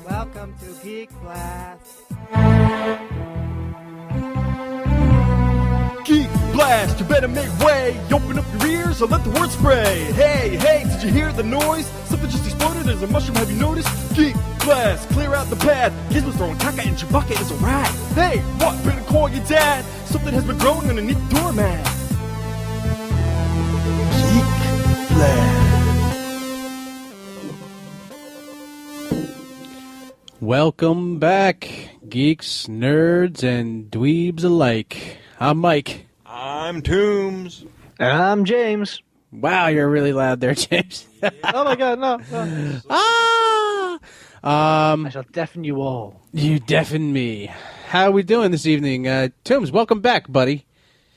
Welcome to Geek Blast. Geek Blast, you better make way. Open up your ears and let the word spray. Hey, hey, did you hear the noise? Something just exploded, there's a mushroom, have you noticed? Geek Blast, clear out the pad. Gizmo's throwing caca and Chewbacca is a rat. Hey, what, better call your dad? Something has been growing underneath the doormat. Geek Blast. Welcome back, geeks, nerds, and dweebs alike. I'm Mike. I'm Toombs. And I'm James. Wow, you're really loud there, James. Oh my god, no. I shall deafen you all. You deafen me. How are we doing this evening? Toombs, welcome back, buddy.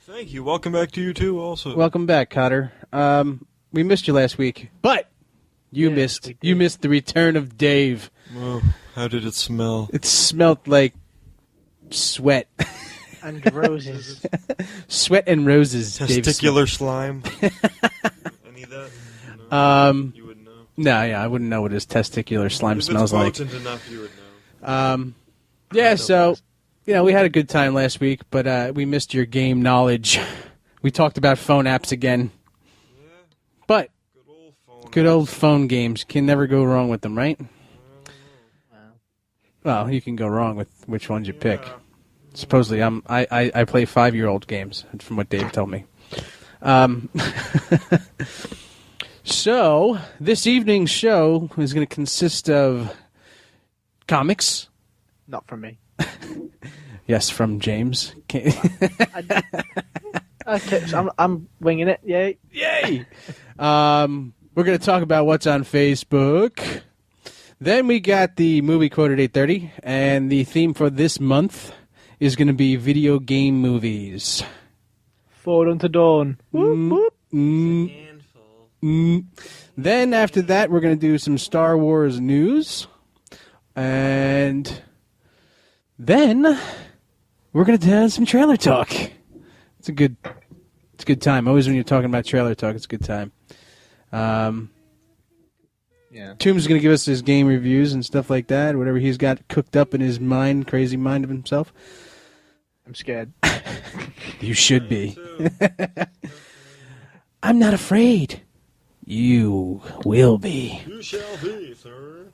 Thank you. Welcome back to you too also. Welcome back, Cotter. We missed you last week, but you missed the return of Dave. Oh, how did it smell? It smelled like sweat. And roses. Sweat and roses. Testicular slime. Any of that? No, you wouldn't know. No, yeah, I wouldn't know what his testicular slime If smells it's like. potent enough, you would know. Yeah, so, we had a good time last week, but we missed your game knowledge. We talked about phone apps again. Yeah, But good apps. old phone games. Can never go wrong with them, right? Well, you can go wrong with which ones you pick. Yeah. Supposedly, I play 5-year-old games, from what Dave told me. So, this evening's show is going to consist of comics. Not from me. Yes, from James. Okay, so I'm winging it. Yay. Yay! We're going to talk about what's on Facebook. Then we got the movie quote at 8:30, and the theme for this month is going to be video game movies. Forward unto dawn. Whoop, whoop. Then after that, we're going to do some Star Wars news, and then we're going to have some trailer talk. It's a good time. Always when you're talking about trailer talk, it's a good time. Yeah. Toombs is going to give us his game reviews and stuff like that, whatever he's got cooked up in his mind, crazy mind of himself. I'm scared. You should be. I'm not afraid. You will be. You shall be, sir.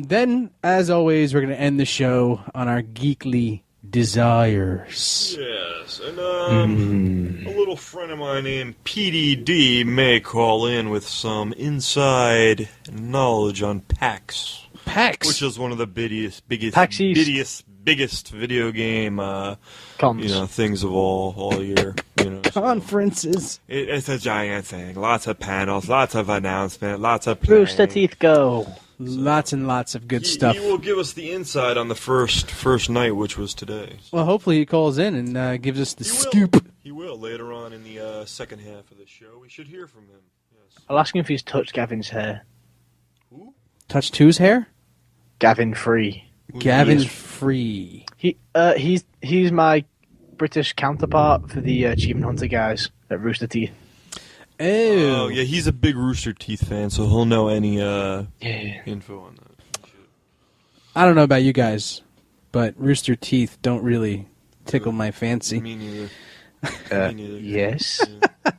Then, as always, we're going to end the show on our geekly desires. Yes, and a little friend of mine named PDD may call in with some inside knowledge on PAX. PAX? Which is one of the biggest video game Cons. things of all year. Conferences. It's a giant thing. Lots of panels, lots of announcements, lots of playing. Rooster Teeth go. Lots and lots of good stuff. He will give us the insight on the first night, which was today. Well, hopefully he calls in and gives us the scoop. He will later on in the second half of the show. We should hear from him. Yes. I'll ask him if he's touched Gavin's hair. Who? Touched whose hair? Gavin Free. Gavin Free. He's my British counterpart for the Achievement Hunter guys at Rooster Teeth. Oh, yeah, he's a big Rooster Teeth fan, so he'll know any info on that. I don't know about you guys, but Rooster Teeth don't really tickle my fancy. Me neither. Yes. Yeah.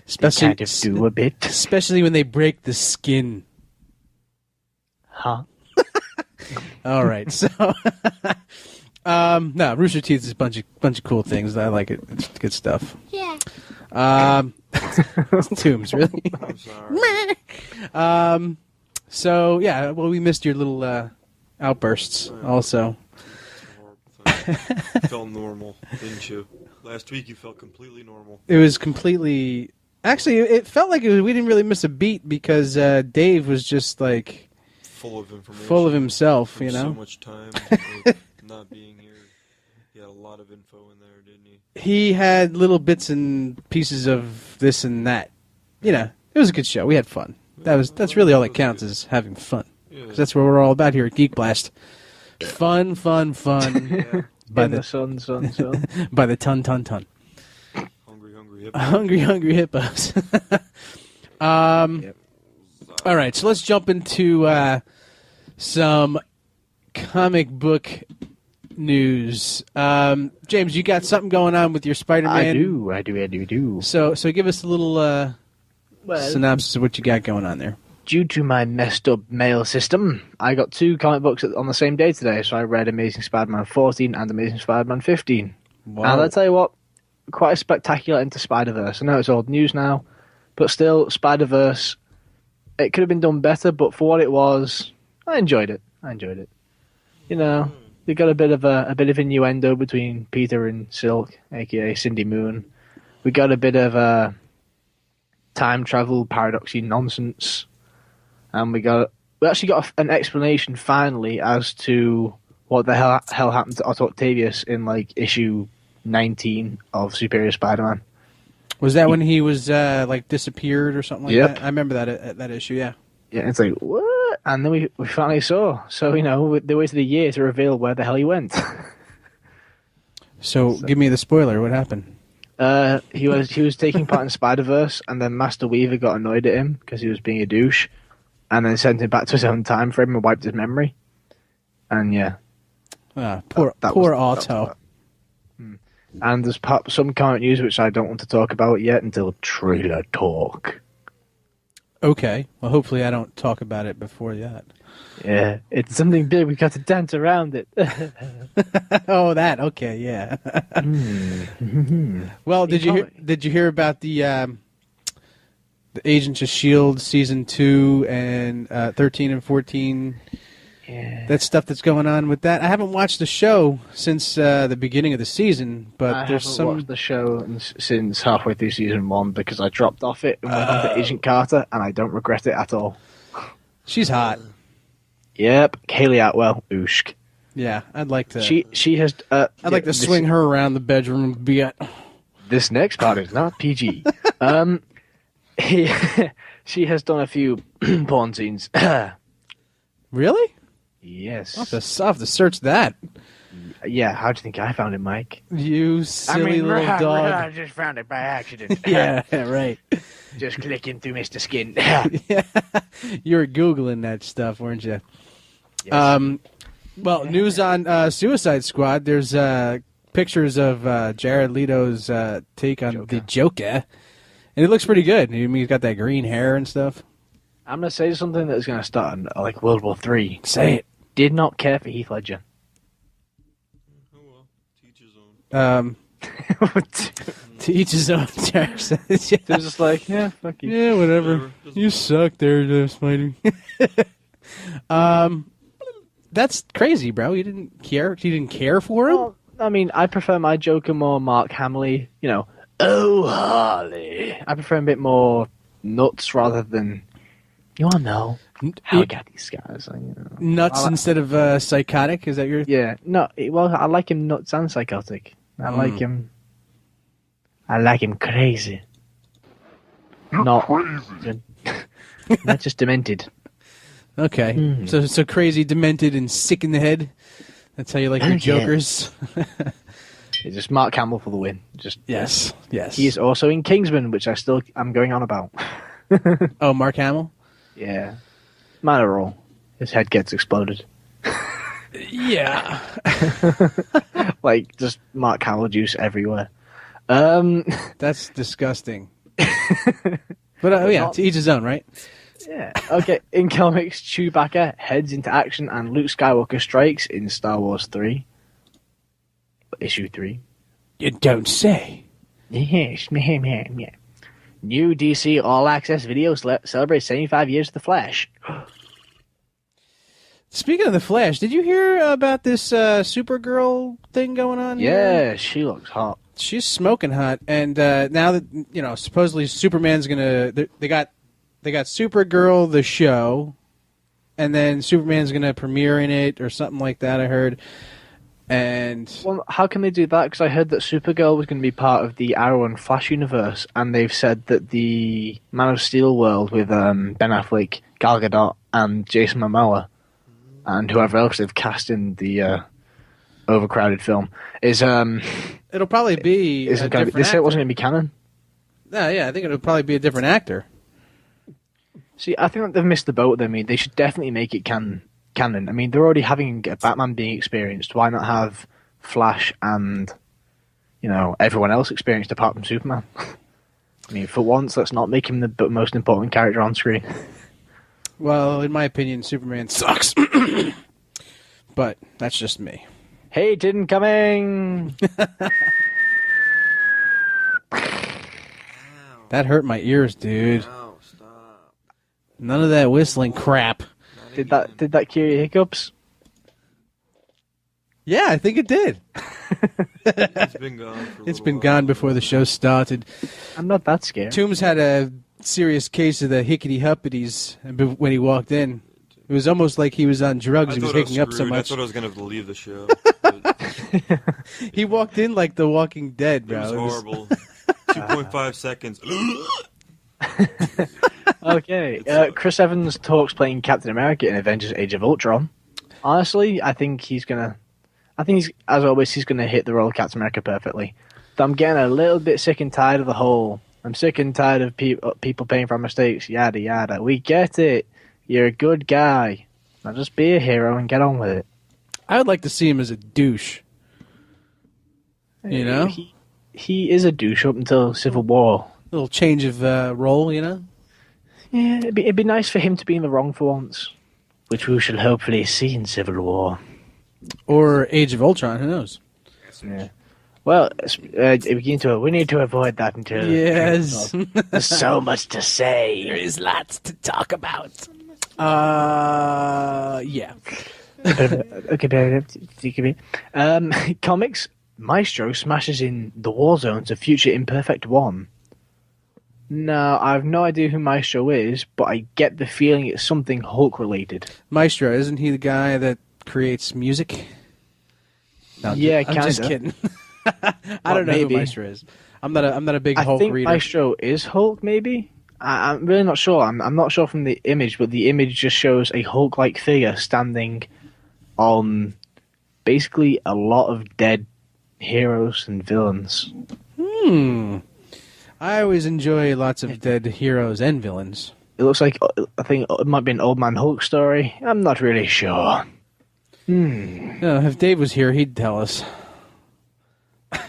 Especially, They kind of do a bit. especially when they break the skin. Huh? All right, so no, Rooster Teeth is a bunch of cool things. I like it. It's good stuff. Yeah. Tombs, really? I'm sorry. So yeah, well, we missed your little outbursts also. You felt normal, didn't you? Last week you felt completely normal. It was completely. Actually, it felt like we didn't really miss a beat because Dave was just like Full of information. full of himself, From you know. so much time with not being here. He had a lot of info in there, didn't he? He had little bits and pieces of this and that. You know, it was a good show. We had fun. That's really all that counts is having fun. Yeah. 'Cause that's what we're all about here at Geek Blast. Fun, fun, fun. Yeah. By In the the sun. by the ton. Hungry hippos. Hungry hippos. Yep. All right, so let's jump into some comic book news. James, you got something going on with your Spider-Man? I do. So give us a little synopsis of what you got going on there. Due to my messed up mail system, I got 2 comic books on the same day today, so I read Amazing Spider-Man 14 and Amazing Spider-Man 15. Wow. And I'll tell you what, quite a spectacular into Spider-Verse. I know it's old news now, but still, Spider-Verse, it could have been done better, but for what it was, I enjoyed it. You know, they got a bit of innuendo between Peter and Silk, aka Cindy Moon. We got a bit of time travel paradoxy nonsense. And we actually got an explanation finally as to what the hell happened to Otto Octavius in like issue 19 of Superior Spider-Man. Was that when he was like disappeared or something like Yep. that? I remember that issue. Yeah. Yeah, it's like what? And then we finally saw. So you know, they waited a year to reveal where the hell he went. So give me the spoiler. What happened? He was taking part in Spider-Verse, and then Master Weaver got annoyed at him because he was being a douche, and then sent him back to his own time frame and wiped his memory. And yeah, Poor that was Otto. that. And there's some comic news which I don't want to talk about yet until trailer talk. Okay. Well, hopefully I don't talk about it before that. Yeah, it's something big. We got to dance around it. Oh, that. Okay. Yeah. Well, did you hear about the Agents of S.H.I.E.L.D. season 2 and 13 and 14? Yeah. That stuff that's going on with that. I haven't watched the show since the beginning of the season, but I there's haven't watched the show since halfway through season 1 because I dropped off it and went on to Agent Carter, and I don't regret it at all. She's hot. Yep, Haley Atwell, ooshk. Yeah, I'd like to. She has. I'd like to swing her around the bedroom and be at. This next part is not PG. She has done a few porn scenes. Really? Yes. I'll have to search that. Yeah. How do you think I found it, Mike? You silly little dog. I just found it by accident. Yeah, right. Just clicking through Mr. Skin. Yeah. You were Googling that stuff, weren't you? Yes. Well, news on Suicide Squad. There's pictures of Jared Leto's take on the Joker. And it looks pretty good. I mean, he's got that green hair and stuff. I'm going to say something that's going to start in, like World War III. Say it. Did not care for Heath Ledger. Oh well, teach his own. To each his own. Jared says, yeah. They're just like, yeah, fuck you. Yeah, whatever. You suck there, Spidey. That's crazy, bro. You didn't care. You didn't care for him. Well, I mean, I prefer my Joker more Mark Hamilley. You know, oh Harley. I prefer him a bit more nuts rather than. You all know how I got these guys. You know. Nuts instead of psychotic. Is that your? Yeah. No. Well, I like him nuts and psychotic. I like him. I like him crazy. Not crazy. Not just demented. Okay. So crazy, demented, and sick in the head. That's how you like your Jokers. It's just Mark Hamill for the win. Just yes. He is also in Kingsman, which I'm going on about. Oh, Mark Hamill. Yeah. Minor role. His head gets exploded. Yeah. Like, just Mark Hamill juice everywhere. That's disgusting. But yeah, to each his own, right? Yeah. Okay, in comics, Chewbacca heads into action and Luke Skywalker strikes in Star Wars 3. Issue 3. You don't say. Yes, yeah. New DC All Access video celebrates 75 years of The Flash. Speaking of The Flash, did you hear about this Supergirl thing going on here? Yeah, she looks hot. She's smoking hot, and now that supposedly Superman's gonna they got Supergirl the show, and then Superman's gonna premiere in it or something like that. I heard, and well, how can they do that? Because I heard that Supergirl was going to be part of the Arrow and Flash universe, and they've said that the Man of Steel world with Ben Affleck, Gal Gadot, and Jason Momoa, and whoever else they've cast in the overcrowded film is it'll probably be. They said it wasn't going to be canon. No, yeah, I think it'll probably be a different actor. See, I think that they've missed the boat. I mean, they should definitely make it canon. canon. I mean, they're already having a Batman being experienced. Why not have Flash and, everyone else experienced apart from Superman? I mean, for once, let's not make him the most important character on screen. Well, in my opinion, Superman sucks. But that's just me. Hate incoming! That hurt my ears, dude. No, stop. None of that whistling crap. Did that cure your hiccups? Yeah, I think it did. It's been gone for a It's little been while. gone before the show started. I'm not that scared. Tombs had a serious case of the hickety-huppities when he walked in. It was almost like he was on drugs. I He was thought I was hicking up so screwed. I much. thought I was going to have to leave the show. It He walked in like The Walking Dead, bro. was It was- horrible. 2.5 seconds. Okay, Chris Evans talks playing Captain America in Avengers: Age of Ultron. Honestly, I think he's gonna as always, he's gonna hit the role of Captain America perfectly. But I'm getting a little bit sick and tired of the whole. I'm sick and tired of people paying for our mistakes. Yada yada. We get it. You're a good guy. Now just be a hero and get on with it. I would like to see him as a douche. You know? He is a douche up until Civil War. A little change of role, you know? Yeah, it'd be nice for him to be in the wrong for once, which we shall hopefully see in Civil War. Or Age of Ultron, who knows? Yeah. Well, we need to avoid that until. Yes. There's so much to say. There is lots to talk about. Yeah. Okay, comics. Maestro smashes in the war zones of Future Imperfect 1. Now, I have no idea who Maestro is, but I get the feeling it's something Hulk related. Maestro, isn't he the guy that creates music? No, Yeah, I'm just kinda. kidding. I don't know maybe. who Maestro is. I'm not a big I Hulk think reader. Maestro is Hulk, maybe? I'm really not sure. I'm not sure from the image, but the image just shows a Hulk-like figure standing on basically a lot of dead heroes and villains. I always enjoy lots of dead heroes and villains. It looks like, I think it might be an Old Man Hulk story. I'm not really sure. If Dave was here, he'd tell us.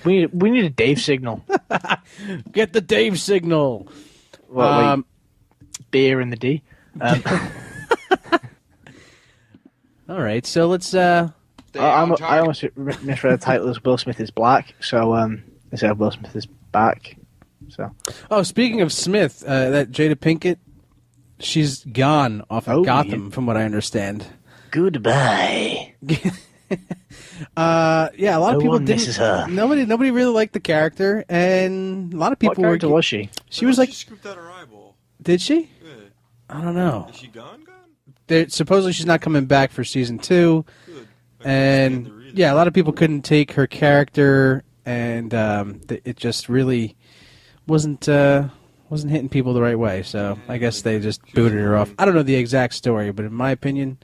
We need a Dave signal. Get the Dave signal. Well, wait, beer in the D. All right, so let's. I almost misread the title as Will Smith is black, so instead of Will Smith is back. So. Oh, speaking of Smith, that Jada Pinkett, she's gone off of Gotham, from what I understand. Goodbye. Yeah, a lot of people didn't. misses her. Nobody really liked the character, and a lot of people What character were. was she? She was like, She scooped out her eyeball. did she? Yeah. I don't know. Is she gone? Supposedly she's not coming back for season 2, Good. and yeah, a lot of people couldn't take her character, and it just really wasn't hitting people the right way. So I guess they just booted her off. I don't know the exact story, but in my opinion,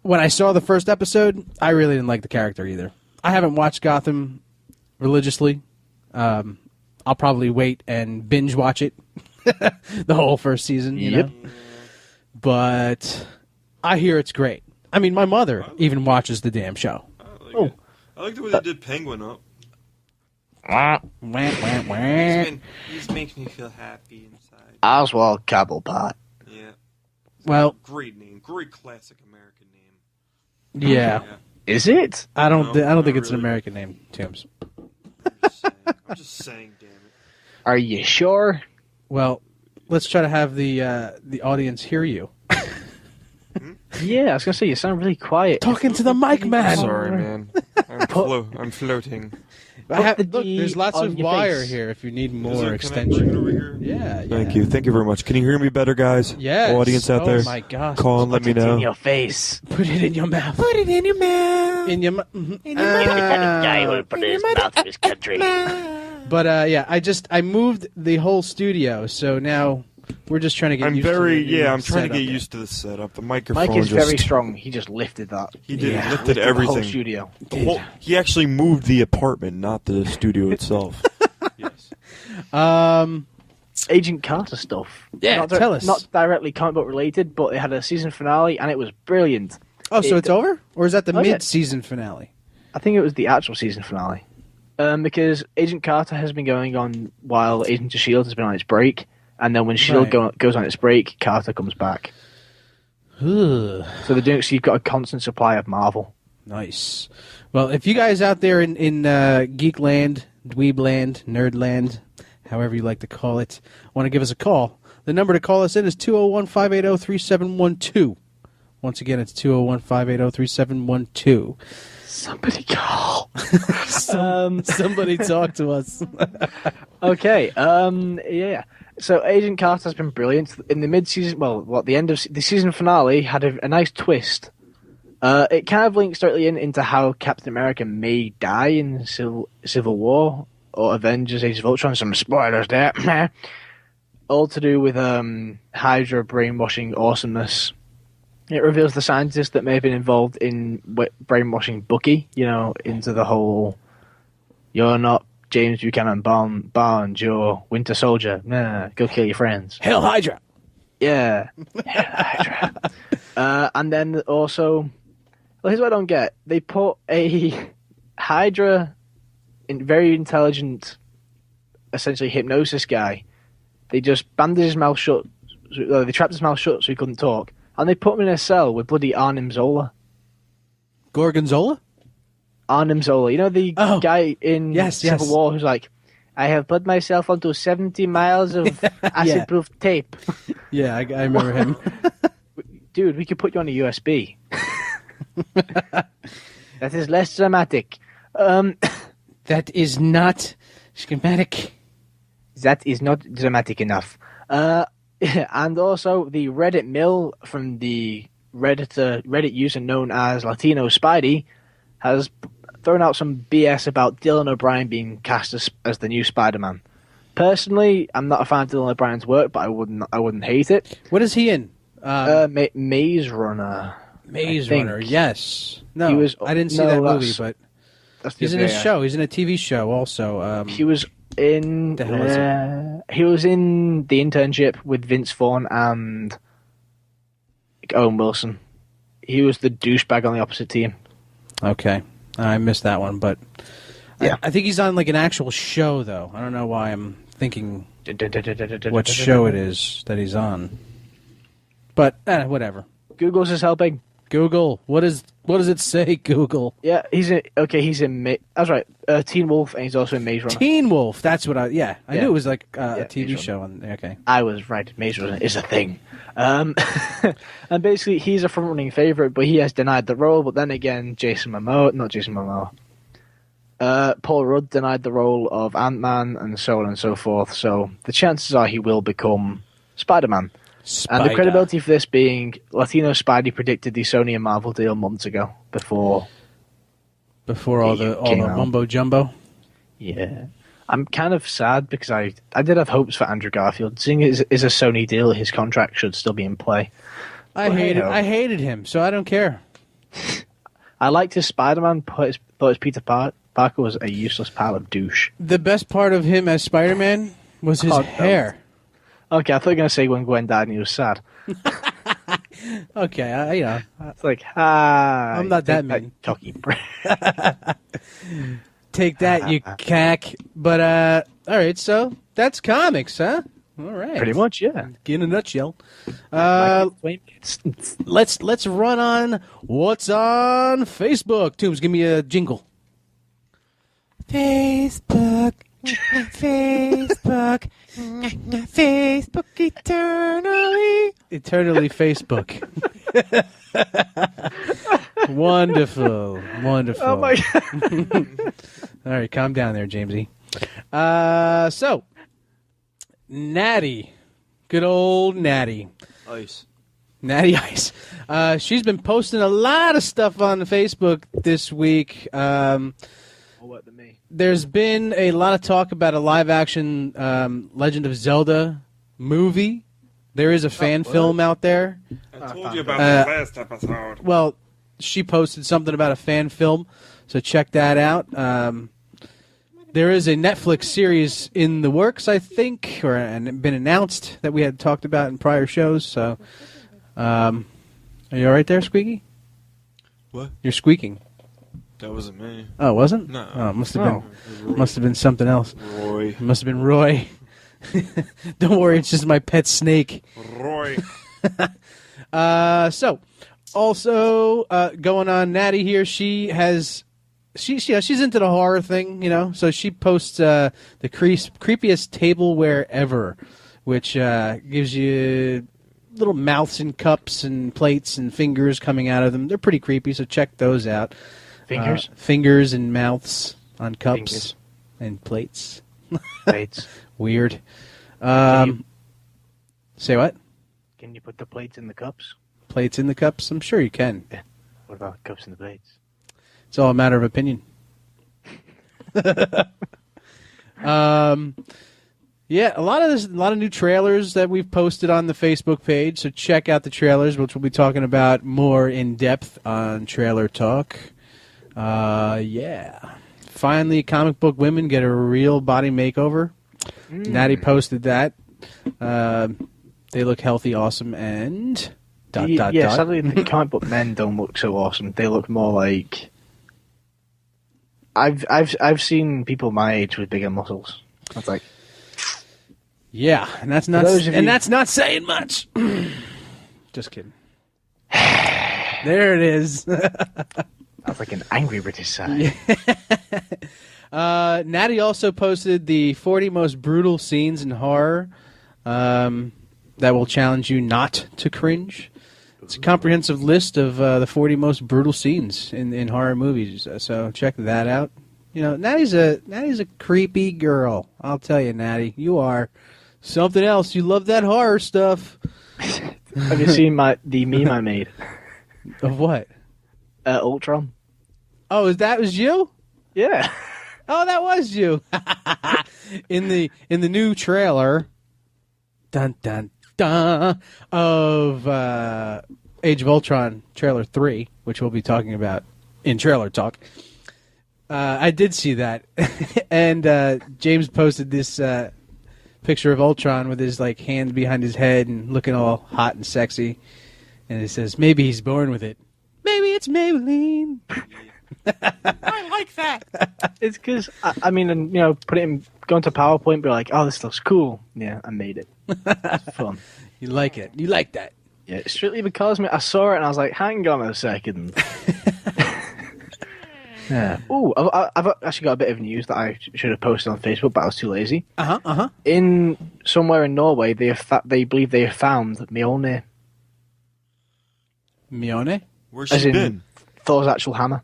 when I saw the first episode, I really didn't like the character either. I haven't watched Gotham religiously. I'll probably wait and binge watch it the whole first season. You know? But I hear it's great. I mean, my mother even watches the damn show. I like the way they did Penguin up. Wah, wah, wah. This makes me feel happy inside. Oswald Cobblepot. Yeah. Well, Great name. Great classic American name. yeah. Is it? I don't No, think it's an really. American name, Toombs. I'm just saying, damn it. Are you sure? Well, let's try to have the audience hear you. Yeah, I was gonna say you sound really quiet. Talking to the mic, man. Sorry, man. I'm floating. Look, the D there's lots on of your wire face. here if you need Is more there- can I extension. bring it over here? Yeah, Thank you. Thank you very much. Can you hear me better, guys? Yes. Audience out there. Oh my gosh. Call and let me It's in know. your face. Put it in your mouth. Put it in your mouth. In your mouth. guy who put his mouth in his country. But yeah, I moved the whole studio, so now we're just trying to get I'm used to very, the new yeah, I'm trying to setup. get used to the setup. The microphone Mike is just... very strong. He just lifted that. He did. Yeah. He lifted The whole everything. studio. He actually moved the apartment, not the studio itself. Yes. Agent Carter stuff. Yeah, tell us. Not directly comic book related, but it had a season finale, and it was brilliant. Oh, so it's over? Or is that the Oh, yeah. mid-season finale? I think it was the actual season finale. Because Agent Carter has been going on while Agent of S.H.I.E.L.D. has been on its break, and then when S.H.I.E.L.D. goes on its break, Carter comes back. Ugh. So you've got a constant supply of Marvel. Nice. Well, if you guys out there in Geekland, Dweebland, Nerdland, however you like to call it, want to give us a call, the number to call us in is 201-580-3712. Once again, it's 201-580-3712. Somebody call. Somebody talk to us. Okay. Yeah. So Agent Carter has been brilliant. In the mid-season, the end of the season finale had a nice twist. It kind of links directly into how Captain America may die in Civil War or Avengers: Age of Ultron. Some spoilers there. All to do with Hydra brainwashing awesomeness. It reveals the scientist that may have been involved in brainwashing Bucky, into the whole, you're not James Buchanan Barnes, you're Winter Soldier. Nah, go kill your friends. Hail Hydra! Yeah. Hail Hydra. And then also, here's what I don't get. They put a Hydra, very intelligent, essentially hypnosis guy. They just bandaged his mouth shut. They trapped his mouth shut so he couldn't talk. And they put him in a cell with bloody Arnim Zola. Gorgonzola? Arnim Zola. The guy in Civil War who's like, I have put myself onto 70 miles of acid-proof tape. Yeah, I remember him. Dude, we could put you on a USB. That is less dramatic. That is not schematic. That is not dramatic enough. And also, the Reddit mill from the Reddit user known as Latino Spidey has thrown out some BS about Dylan O'Brien being cast as the new Spider-Man. Personally, I'm not a fan of Dylan O'Brien's work, but I wouldn't hate it. What is he in? Maze Runner. Maze Runner, yes. No, I didn't see that movie, but he's in a show. He's in a TV show also. He was in he was in The Internship with Vince Vaughn and Owen Wilson. He was the douchebag on the opposite team. Okay, I missed that one, but yeah, I think he's on like an actual show though. I don't know why I'm thinking what show it is that he's on, but whatever. Google's is helping. Google, what does it say? Google. Yeah, he's in. That's right. Teen Wolf, and he's also in Maze Runner. Teen Wolf. That's what I knew it was like a TV show. Okay, I was right. Maze Runner is a thing. And basically, he's a front-running favorite, but he has denied the role. But then again, Paul Rudd denied the role of Ant-Man, and so on and so forth. So the chances are he will become Spider-Man. And the credibility for this being Latino Spidey predicted the Sony and Marvel deal months ago before all the mumbo jumbo. Yeah, I'm kind of sad because I did have hopes for Andrew Garfield. Seeing it is a Sony deal, his contract should still be in play. I hated him, so I don't care. I liked his Spider-Man, thought his Peter Parker was a useless pile of douche. The best part of him as Spider-Man was his hair. Okay, I thought you were going to say when Gwen died and he was sad. Okay, it's like, I'm not that mean. Cocky. Take that, you cack. But, all right, so that's comics, huh? All right. Pretty much, yeah. In a nutshell. Let's run on what's on Facebook. Toombs, give me a jingle. Facebook. Facebook eternally Facebook. Wonderful. Oh my god. All right, calm down there, Jamesy. So Natty, good old Natty Ice. Natty Ice. She's been posting a lot of stuff on Facebook this week. What than me? There's been a lot of talk about a live-action Legend of Zelda movie. There is a fan film out there. I told you about the last episode. Well, she posted something about a fan film, so check that out. There is a Netflix series in the works, I think, or been announced that we had talked about in prior shows. So, are you all right there, Squeaky? What? You're squeaking. That wasn't me. Oh, it wasn't? No. Oh, it must have Oh. been. Must have been something else. Roy. It must have been Roy. Don't worry, it's just my pet snake. Roy. So, also going on, Natty here. She's into the horror thing, So she posts the creepiest tableware ever, which gives you little mouths and cups and plates and fingers coming out of them. They're pretty creepy, so check those out. Fingers? Fingers and mouths on cups Fingers. and plates. Plates. Weird. you- Say what? Can you put the plates in the cups? Plates in the cups? I'm sure you can. What about the cups in the plates? It's all a matter of opinion. Yeah, a lot of new trailers that we've posted on the Facebook page. So check out the trailers, which we'll be talking about more in depth on Trailer Talk. Yeah, finally, comic book women get a real body makeover. Natty posted that. They look healthy, awesome, and dot. Sadly, the comic book men don't look so awesome. They look more like I've seen people my age with bigger muscles. That's like, Yeah, and that's not those of you- that's not saying much. Just kidding. There it is. that's like an angry British side. Natty also posted the 40 most brutal scenes in horror that will challenge you not to cringe. It's a comprehensive list of the 40 most brutal scenes in horror movies. So check that out. Natty's a creepy girl. I'll tell you, Natty, you are something else. You love that horror stuff. Have you seen the meme I made? Of what? Ultron. Oh, that was you? Yeah. Oh, that was you. in the new trailer, dun dun dun, of Age of Ultron trailer 3, which we'll be talking about in Trailer Talk. I did see that, and James posted this picture of Ultron with his hands behind his head and looking all hot and sexy, and it says, "Maybe he's born with it. Maybe it's Maybelline." I like that. It's because I mean, and put it in, go into PowerPoint, be like, "Oh, this looks cool." Yeah, I made it. It's fun. You like it. You like that. Yeah, strictly because I saw it and I was like, "Hang on a second." Yeah. Oh, I've actually got a bit of news that I should have posted on Facebook, but I was too lazy. In somewhere in Norway, they believe they have found Mjolnir. Mjolnir? Where's As she in been? Thor's actual hammer.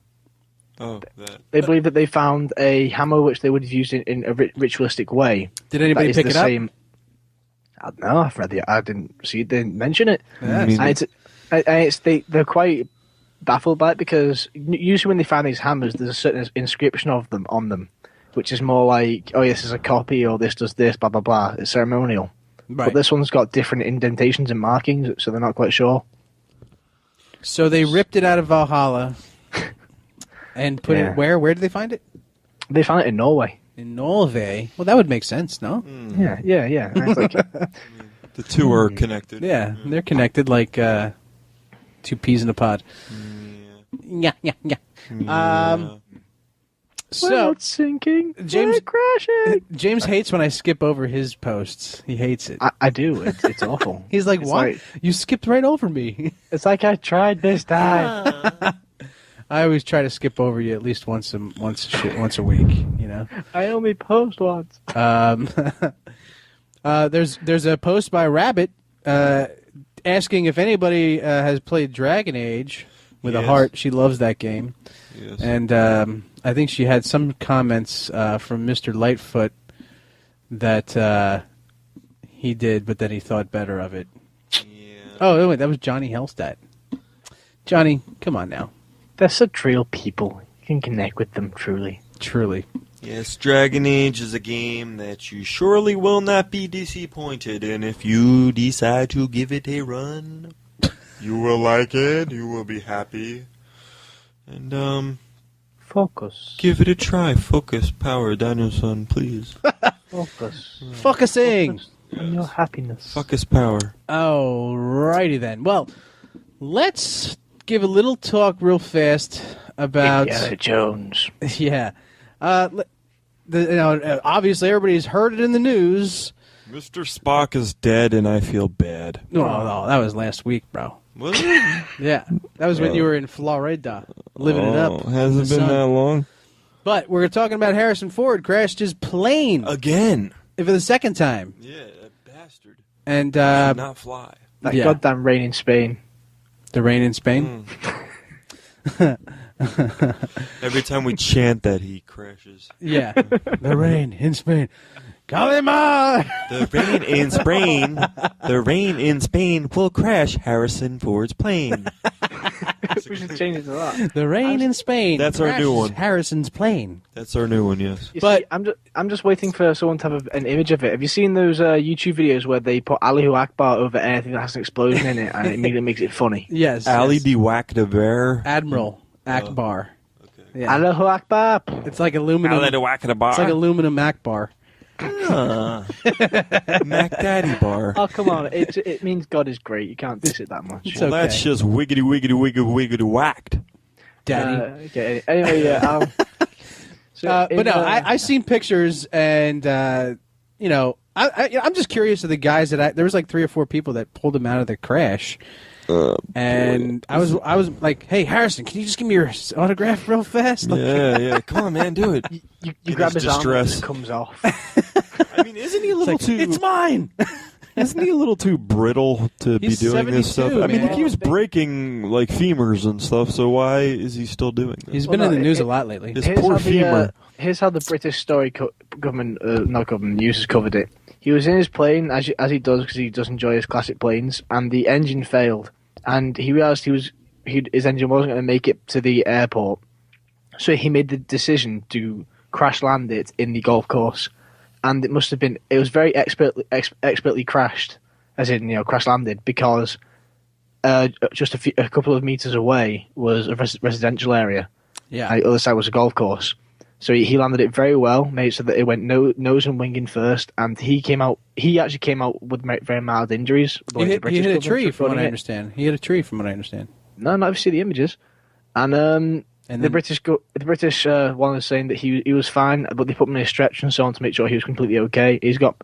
Oh, that. They believe that they found a hammer which they would have used in a ritualistic way. Did anybody That is pick the it up? same. I don't know. I didn't see it. They didn't mention it. Yeah, And they're quite baffled by it because usually when they find these hammers, there's a certain inscription of them on them, which is more like, "Oh, this is a copy," or "This does this," blah blah blah. It's ceremonial. Right. But this one's got different indentations and markings, so they're not quite sure. So they ripped it out of Valhalla and put Yeah. it where? Where did they find it? They found it in Norway. In Norway. Well, that would make sense, no? Yeah. And it's like, The two are connected. Yeah, they're connected like two peas in a pod. Yeah. So it's sinking. James- We're crashing. James hates when I skip over his posts. He hates it. I do. It's awful. He's like, It's "What? like- You skipped right over me." It's like I tried this time. I always try to skip over you at least once a week. I only post once. There's a post by Rabbit asking if anybody has played Dragon Age with a Yes. heart. She loves that game. Yes. And I think she had some comments from Mr. Lightfoot that he did, but then he thought better of it. Yeah. Oh, wait, that was Johnny Hellstat. Johnny, come on now. They're such real people. You can connect with them truly. Truly. Yes, Dragon Age is a game that you surely will not be disappointed in if you decide to give it a run. You will like it, you will be happy. And, Focus. Give it a try. Focus, power, Danielson, please. Focus. Focusing. On your happiness. Focus, power. Alrighty then. Well, let's give a little talk real fast about Indiana Jones. yeah. Obviously everybody's heard it in the news. Mr. Spock is dead, and I feel bad. No, that was last week, bro. Was it? Yeah, that was when you were in Florida, living it up. Has in it the been sun. that long? But we're talking about Harrison Ford crashed his plane Again. for the second time, Yeah, that bastard. and Should not fly. That Yeah. goddamn rain in Spain. the rain in Spain. Every time we chant that, he crashes. Yeah, the rain in Spain. Calima! The rain in Spain will crash Harrison Ford's plane. We should change it to that. The rain in Spain. That's our new crashes one. Harrison's plane. That's our new one, yes. You But- see, I'm just waiting for someone to have an image of it. Have you seen those YouTube videos where they put Allahu Akbar over anything that has an explosion in it, and it immediately makes it funny? Yes. Ali yes. be whacked a bear. Admiral Akbar. Yeah. Allahu Akbar. It's like aluminum. Ali the whack a bar. It's like aluminum Akbar. Mac Daddy bar. Oh, come on. It means God is great. You can't diss it that much. It's Well, okay. that's just wiggity wiggity wiggity wiggity whacked. Daddy. Okay. Anyway, yeah. But no, I've seen pictures, and I'm just curious of the guys that there was like 3 or 4 people that pulled him out of the crash, and I was like, hey Harrison, can you just give me your autograph real fast? Like, Yeah. Come on, man, do it. you grab his arm and distress. it comes off. I mean, isn't he a little too? it's mine. Isn't he a little too brittle to be He's doing this 72, stuff? I mean, man. he keeps breaking like femurs and stuff. So why is he still doing this? He's been in the news a lot lately. His poor femur. Here's how the British story government, not government, news has covered it. He was in his plane, as he does, because he does enjoy his classic planes, and the engine failed. And he realised his engine wasn't going to make it to the airport. So he made the decision to crash land it in the golf course. And it was very expertly crashed, as in, crash landed, because just a couple of meters away was a residential area. Yeah. And the other side was a golf course. So he landed it very well, made it so that it went nose and wing in first, and he actually came out with very mild injuries. He hit a tree, from what I understand. He hit a tree, from what I understand. No, not if you see the images. And the British one was saying that he was fine, but they put him in a stretcher and so on to make sure he was completely okay. He's got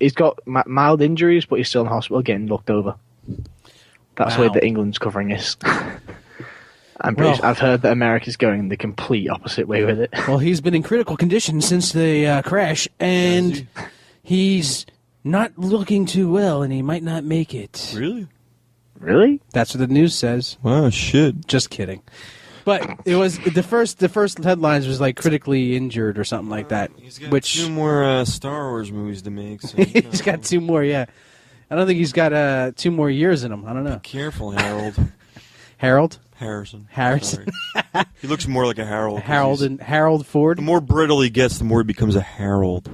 mild injuries, but he's still in hospital getting looked over. That's the way that England's covering this. I've heard that America's going the complete opposite way with it. Well, he's been in critical condition since the crash, and he's not looking too well, and he might not make it. Really? Really? That's what the news says. Wow, shit. Just kidding. But it was the first headlines was like critically injured or something like that. He's got which 2 more Star Wars movies to make. So, he's got 2 more. Yeah, I don't think he's got 2 more years in him. I don't know. Careful, Harold. Harrison. Sorry. He looks more like a Harold. Harold Ford. The more brittle he gets, the more he becomes a Harold.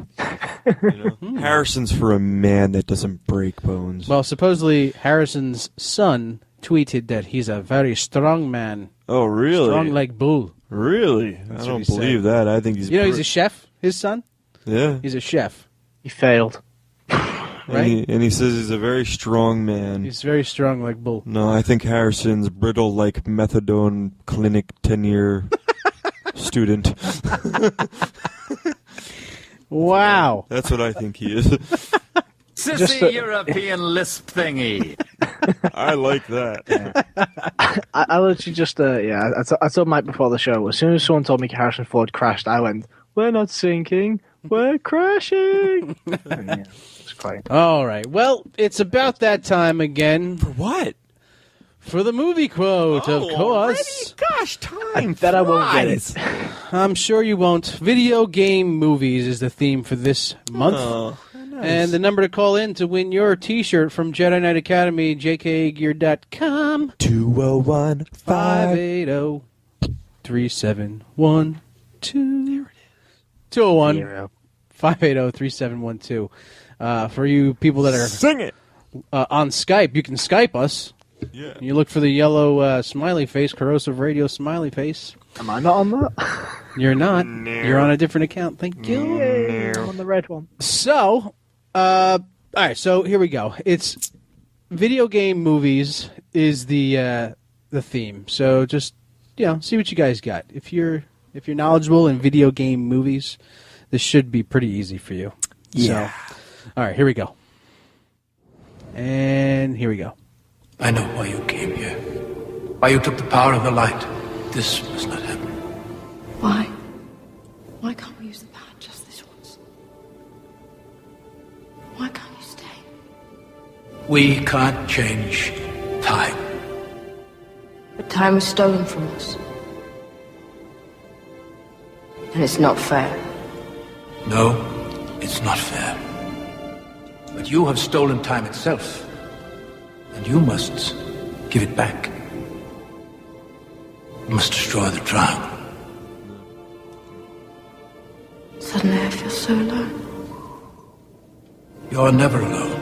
Harrison's for a man that doesn't break bones. Well, supposedly Harrison's son tweeted that he's a very strong man. Oh, really? Strong like bull. Really? That's I don't what he believe said. that. I think he's... He's a chef, his son? Yeah. He's a chef. He failed. Right? And he says he's a very strong man. He's very strong like bull. No, I think Harrison's brittle like methadone clinic 10-year student. Wow. That's what I think he is. Sissy European lisp thingy. I like that. I literally just, I told Mike before the show, as soon as someone told me Harrison Ford crashed, I went, we're not sinking, we're crashing. And, yeah, it's quite... All right. Well, it's about that time again. For what? For the movie quote, of course. Already? Gosh, time bet I won't get flies. I'm sure you won't. Video game movies is the theme for this month. Oh, nice. And the number to call in to win your T-shirt from Jedi Knight Academy, jkgear.com. 201 580 3712. There it is. 201 580 3712. For you people that are Sing it. on Skype, you can Skype us. Yeah. You look for the yellow smiley face, corrosive radio smiley face. Am I not on that? You're not. No. You're on a different account. Thank you. I'm on the red one. So, all right. So here we go. It's video game movies is the theme. So just see what you guys got. If you're knowledgeable in video game movies, this should be pretty easy for you. Yeah. So, all right. Here we go. And here we go. I know why you came here. Why you took the power of the light. This must not happen. Why? Why can't we use the power just this once? Why can't you stay? We can't change time. But time was stolen from us. And it's not fair. No, it's not fair. But you have stolen time itself. And you must give it back. You must destroy the drown. Suddenly I feel so alone. You're never alone.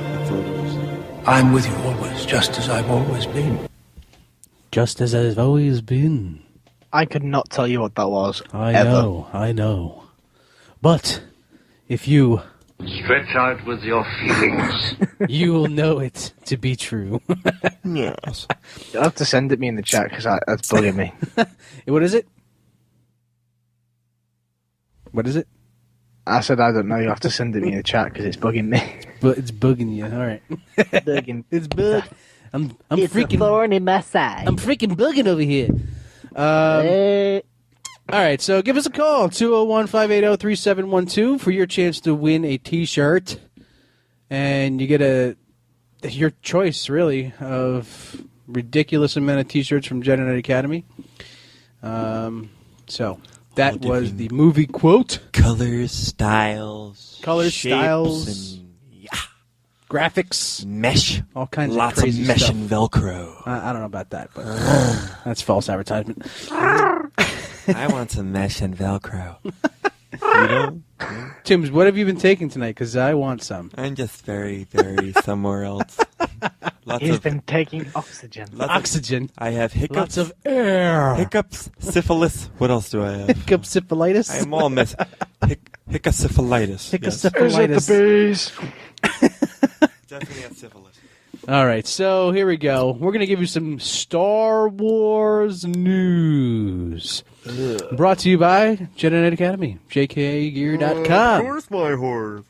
I'm with you always, just as I've always been. Just as I've always been. I could not tell you what that was. I ever. know. But if you Stretch out with your feelings. you will know it to be true. Yes. You'll have to send it me in the chat because that's bugging me. What is it? What is it? I said I don't know. You have to send it me in the chat because it's bugging me. But it's bugging you. All right. Bugging. It's bug. I'm It's freaking. a thorn in my side. I'm freaking bugging over here. All right, so give us a call, 201-580-3712 for your chance to win a T-shirt. And you get your choice, really, of ridiculous amount of T-shirts from Jedi Knight Academy. So that was the movie quote. Colors, styles, Colors, shapes, styles, and graphics, mesh. all kinds Lots of crazy of mesh stuff. and Velcro. I don't know about that, but that's false advertisement. I want some mesh and Velcro. You know? Tim's, what have you been taking tonight? Because I want some. I'm just very, very somewhere else. He's been taking oxygen. Oxygen. I have hiccups. Lots of air. Hiccups, syphilis. What else do I have? Hiccup syphilitis. I am all mess. Hiccusyphilitis. Yes. Hiccusyphilitis. Definitely have syphilis. All right, so here we go. We're going to give you some Star Wars news. Brought to you by Jedi Knight Academy, jkgear.com. Of course, my horse.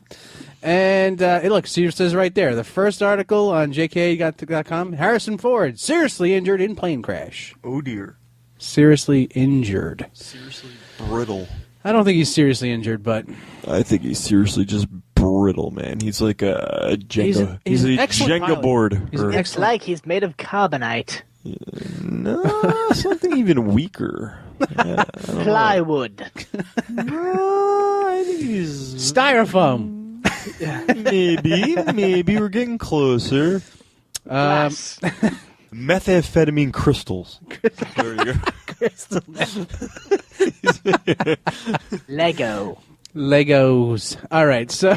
And look, see, it says right there, the first article on jkgear.com, Harrison Ford, seriously injured in plane crash. Oh, dear. Seriously injured. Seriously brittle. I don't think he's seriously injured, but I think he's seriously just brittle, man. He's like a Jenga. He's an a excellent Jenga pilot. board. He's an It's like he's made of carbonite. No, something even weaker. Yeah, Plywood. no, I think he's styrofoam. maybe we're getting closer. Glass. Methamphetamine crystals. There you go. Lego. Legos. All right, so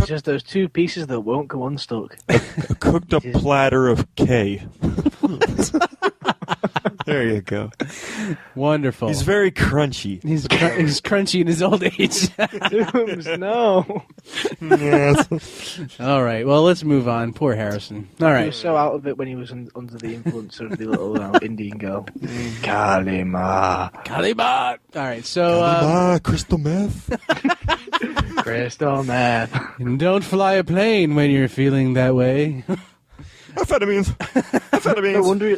Just those two pieces that won't go unstuck. A cooked up platter of K. There you go. wonderful. He's very crunchy. He's crunchy in his old age. Dooms, no. Yes. All right, well, let's move on. Poor Harrison. All He right. was so out of it when he was under the influence of the little Indian girl. Kalima. Kalibat. All right, so crystal meth. Crystal meth. don't fly a plane when you're feeling that way. Amphetamines. No wonder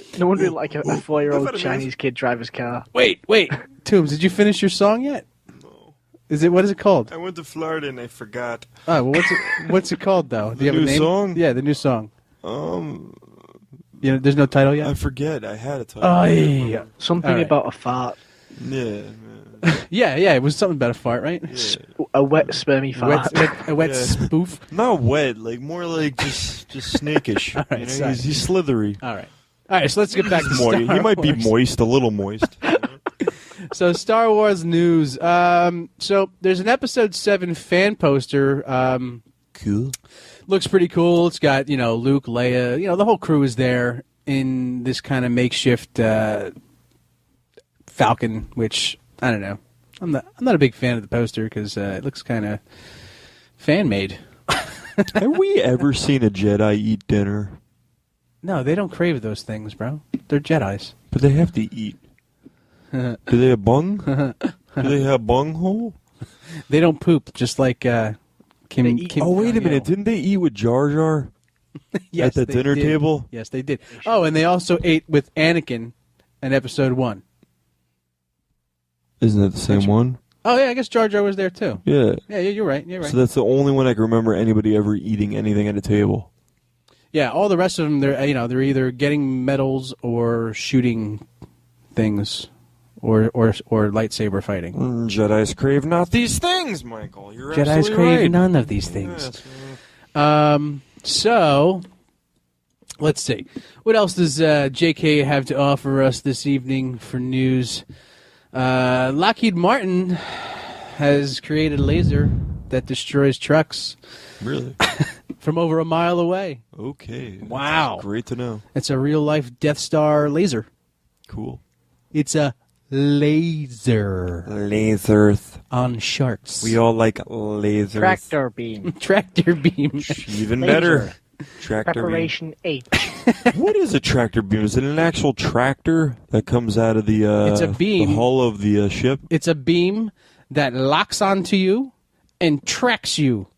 he like a 4-year-old Amphetamines. Chinese kid drive his car. Wait. Toombs, did you finish your song yet? No. What is it called? I went to Florida and I forgot. Oh, well, what's it called though? Do you have a new name? song? Yeah, the new song. There's no title yet. I forget. I had a title. Oh, yeah. Something All right. about a fart. Yeah. Yeah. It was something about a fart, right? A wet spermy fart. A wet Yeah. spoof. Not wet. Like more like just snakish. right, You know, sorry. he's slithery. All right. So let's get back to Star He might be Wars. moist, a little moist. So Star Wars news. So there's an Episode 7 fan poster. Cool. Looks pretty cool. It's got Luke, Leia. The whole crew is there in this kind of makeshift Falcon, which I don't know. I'm not a big fan of the poster because it looks kind of fan made. Have we ever seen a Jedi eat dinner? No, they don't crave those things, bro. They're Jedis. But they have to eat. Do they have bung? Do they have bung hole? They don't poop, just like Kim. Oh, wait a minute. Didn't they eat with Jar Jar Yes, at the they dinner did. table? Yes, they did. Oh, and they also ate with Anakin in Episode 1. Isn't that the same one? Oh, yeah, I guess Jar Jar was there, too. Yeah. Yeah, you're right. You're right. So that's the only one I can remember anybody ever eating anything at a table. Yeah, all the rest of them, they're either getting medals or shooting things or lightsaber fighting. Jedi's crave not these things, Michael. You're Jedi's absolutely crave right. none of these things. Yes. So, let's see. What else does JK have to offer us this evening for news? Lockheed Martin has created a laser that destroys trucks Really? from over a mile away. Okay. Wow. That's great to know. It's a real-life Death Star laser. Cool. It's a laser Lasers. on sharks. We all like lasers. Tractor beam. Tractor beam. Even Laser. better. Tractor Preparation 8. beam. What is a tractor beam? Is it an actual tractor that comes out of the It's a beam. the hull of the ship? It's a beam that locks onto you and tracks you.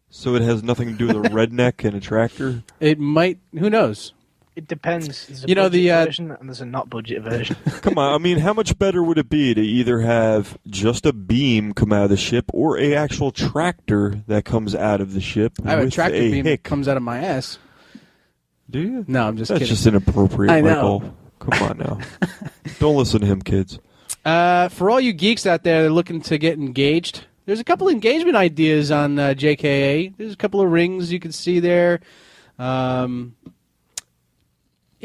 So it has nothing to do with a redneck and a tractor? It might. Who knows? It depends. There's a You know, budget the, version and there's a not budget version. Come on, I mean, how much better would it be to either have just a beam come out of the ship or a actual tractor that comes out of the ship I have a with tractor a beam hick? that comes out of my ass. Do you? No, I'm just That's kidding. just inappropriate, I know. Michael. Come on now. Don't listen to him, kids. For all you geeks out there that are looking to get engaged, there's a couple engagement ideas on JKA. There's a couple of rings you can see there. You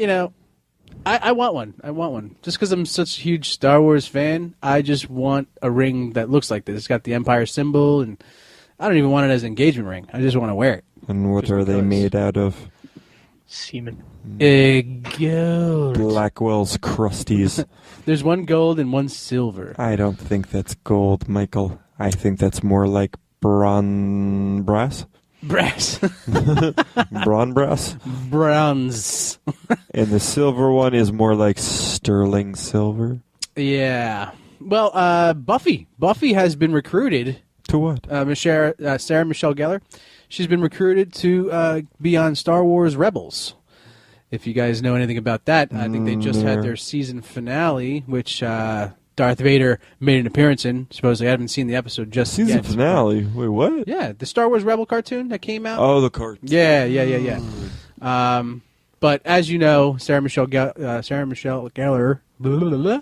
know, I want one. I want one. Just because I'm such a huge Star Wars fan, I just want a ring that looks like this. It's got the Empire symbol, and I don't even want it as an engagement ring. I just want to wear it. And what Just are they because. made out of? Semen. Gold. Blackwell's crusties. There's one gold and one silver. I don't think that's gold, Michael. I think that's more like brass. Brass. Brass. Bronze. And the silver one is more like sterling silver. Yeah. Well, Buffy. Buffy has been recruited. To what? Sarah Michelle Gellar. She's been recruited to be on Star Wars Rebels. If you guys know anything about that, I think they just had their season finale, which Darth Vader made an appearance in. Supposedly, I haven't seen the episode just Season yet. finale? Wait, what? Yeah, the Star Wars Rebel cartoon that came out. Oh, the cartoon. Yeah. But as you know, Sarah Michelle Gellar, blah, blah, blah,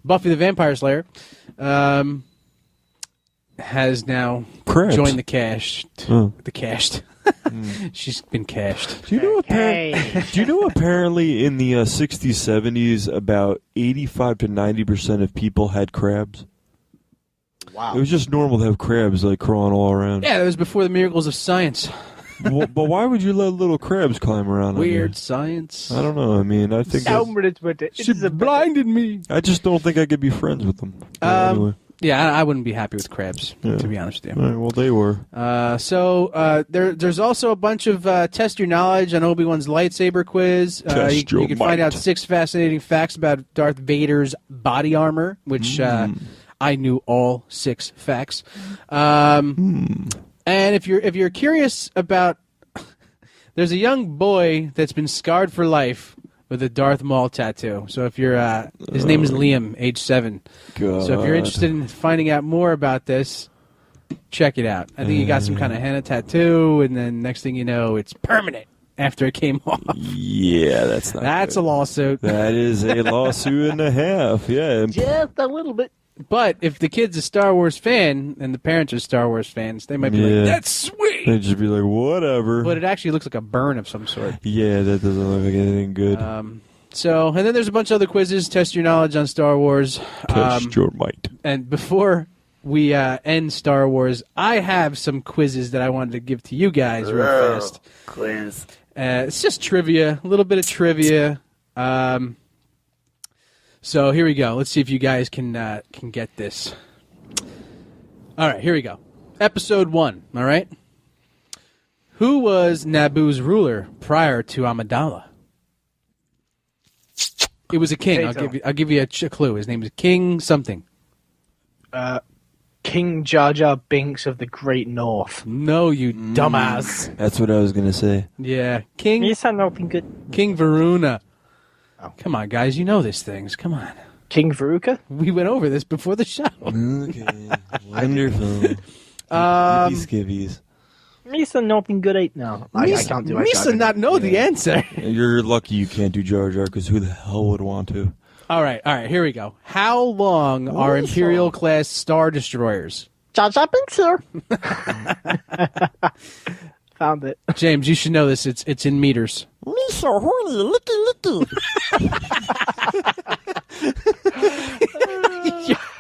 Buffy the Vampire Slayer, has now Crabs. joined the cast. Oh. The cast. She's been cashed. Do you know Okay. Do you know apparently in the 60s, 70s, about 85 to 90% of people had crabs? Wow. It was just normal to have crabs like crawling all around. Yeah, that was before the miracles of science. But why would you let little crabs climb around? on Weird you? science. I don't know. I mean, I think She blinded me. I just don't think I could be friends with them. But anyway. Yeah, I wouldn't be happy with crabs, Yeah. to be honest with you. All right, well, they were. There's also a bunch of test your knowledge on Obi-Wan's lightsaber quiz. Test your you can find might. out 6 fascinating facts about Darth Vader's body armor, which I knew all 6 facts. And if you're curious about, there's a young boy that's been scarred for life with a Darth Maul tattoo. So if you're, his name is Liam, age 7. God. So if you're interested in finding out more about this, check it out. I think he got some kind of henna tattoo, and then next thing you know, it's permanent after it came off. Yeah, that's not That's good. a lawsuit. That is a lawsuit and a half. Yeah. Just a little bit. But if the kid's a Star Wars fan and the parents are Star Wars fans, they might be Yeah. like, "That's sweet." They'd just be like, whatever. But it actually looks like a burn of some sort. Yeah, that doesn't look like anything good. And then there's a bunch of other quizzes. Test your knowledge on Star Wars. Test your might. And before we end Star Wars, I have some quizzes that I wanted to give to you guys real fast. Quiz. It's just trivia, a little bit of trivia. So here we go. Let's see if you guys can get this. All right, here we go. Episode 1, all right? Who was Naboo's ruler prior to Amidala? It was a king. I'll give you a clue. His name is King something. King Jar Jar Binks of the Great North. No, you dumbass. That's what I was going to say. Yeah, King Varuna. Oh. Come on, guys. You know these things. Come on. King Veruca? We went over this before the show. Okay. Wonderful. Skivvies. Misa nothing good ain't now. I can't do it. Misa not know the answer. You're lucky you can't do Jar Jar, because who the hell would want to? All right, here we go. How long are Imperial-class Star Destroyers? Jar Jar Binks here. Found it. James, you should know this. It's in meters. Me so horny, licky.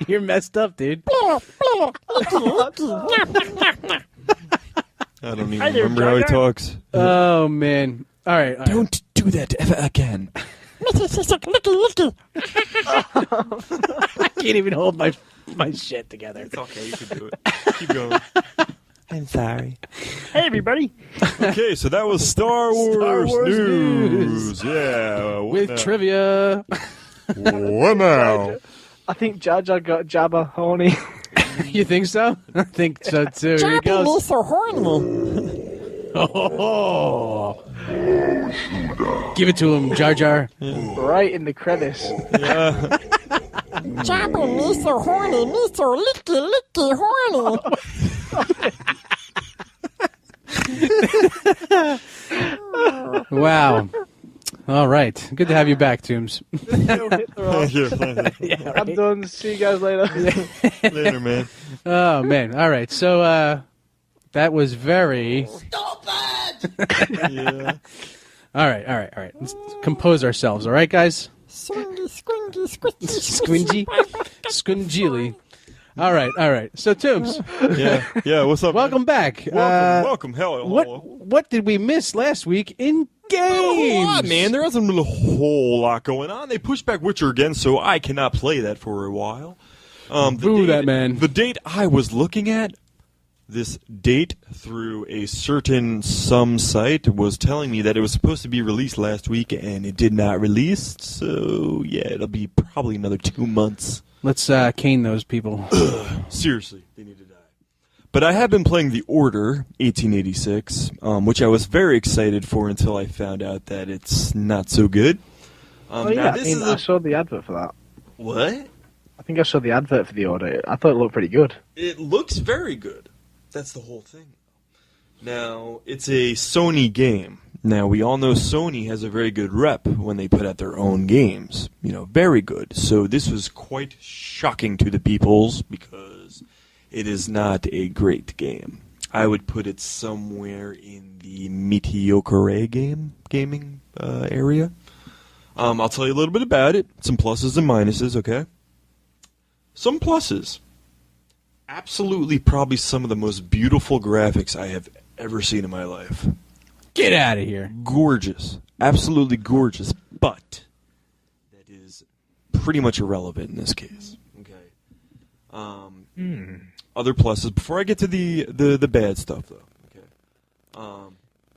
You're messed up, dude. I don't even remember how he talks. Oh, man. All right. Don't do that ever again. Licky. I can't even hold my shit together. It's okay, you can do it. Keep going. I'm sorry. Hey, everybody. Okay, so that was Star Wars news. Yeah. With trivia. What now? I think Jar Jar got Jabba horny. You think so? I think so, too. Here he goes. Me so horny. Oh. Give it to him, Jar Jar. Right in the crevice. Yeah. Jabba, me so horny, me so licky horny. Wow. All right. Good to have you back, Toombs. Yeah, I'm done. See you guys later. Later, man. Oh, man. All right. So, that was very... Yeah. All right. Let's compose ourselves. All right, guys? Squingy. Squingily. All right. So, Toombs. Yeah, what's up? Welcome back. Welcome. Hello. What did we miss last week in games? What, man? There hasn't been a whole lot going on. They pushed back Witcher again, so I cannot play that for a while. Boo that man. The date I was looking at, this date through a certain site was telling me that it was supposed to be released last week, and it did not release. So, yeah, it'll be probably another 2 months. Let's cane those people. Seriously, they need to die. But I have been playing The Order 1886, which I was very excited for until I found out that it's not so good. I saw the advert for that. What? I think I saw the advert for The Order. I thought it looked pretty good. It looks very good. That's the whole thing. Now, it's a Sony game. Now, we all know Sony has a very good rep when they put out their own games. You know, very good. So this was quite shocking to the peoples because it is not a great game. I would put it somewhere in the mediocre gaming area. I'll tell you a little bit about it. Some pluses and minuses, okay? Some pluses. Absolutely probably some of the most beautiful graphics I have ever seen in my life. Get out of here. Gorgeous. Absolutely gorgeous. But that is pretty much irrelevant in this case. Okay. Other pluses. Before I get to the bad stuff, though. Okay.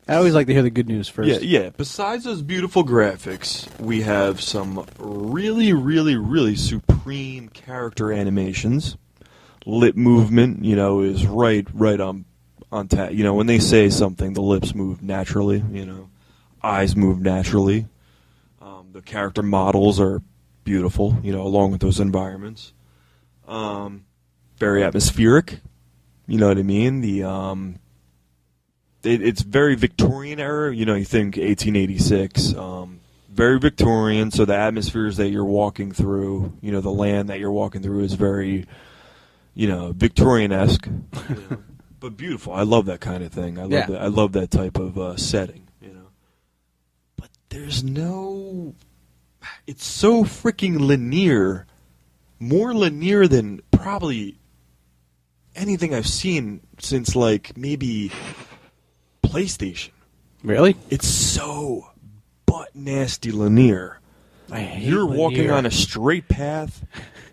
I always like to hear the good news first. Yeah. Besides those beautiful graphics, we have some really, really, really supreme character animations. Lip movement, is right on tap. When they say something, the lips move naturally. Eyes move naturally. The character models are beautiful. Along with those environments. Very atmospheric. You know what I mean? It's very Victorian era. You think 1886. Very Victorian. So the atmospheres that you're walking through, the land that you're walking through is very, Victorian-esque. But beautiful. I love that kind of thing. I love that type of setting. But there's no. It's so freaking linear, more linear than probably anything I've seen since maybe PlayStation. Really? It's so butt nasty linear. You're walking on a straight path,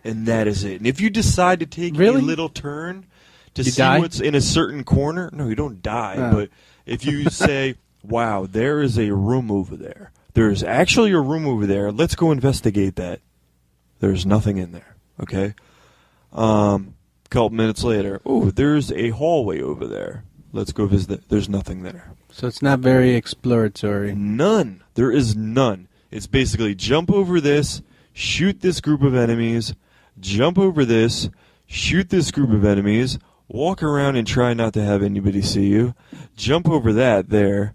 and that is it. And if you decide to take a little turn, to You see die? what's in a certain corner. No, you don't die. Oh. But if you say, "Wow, there is a room over there. There's actually a room over there. Let's go investigate that." There's nothing in there. Okay. Couple minutes later, oh, there's a hallway over there. Let's go visit it. There's nothing there. So it's not very exploratory. None. There is none. It's basically jump over this, shoot this group of enemies, jump over this, shoot this group of enemies, walk around and try not to have anybody see you, jump over that there,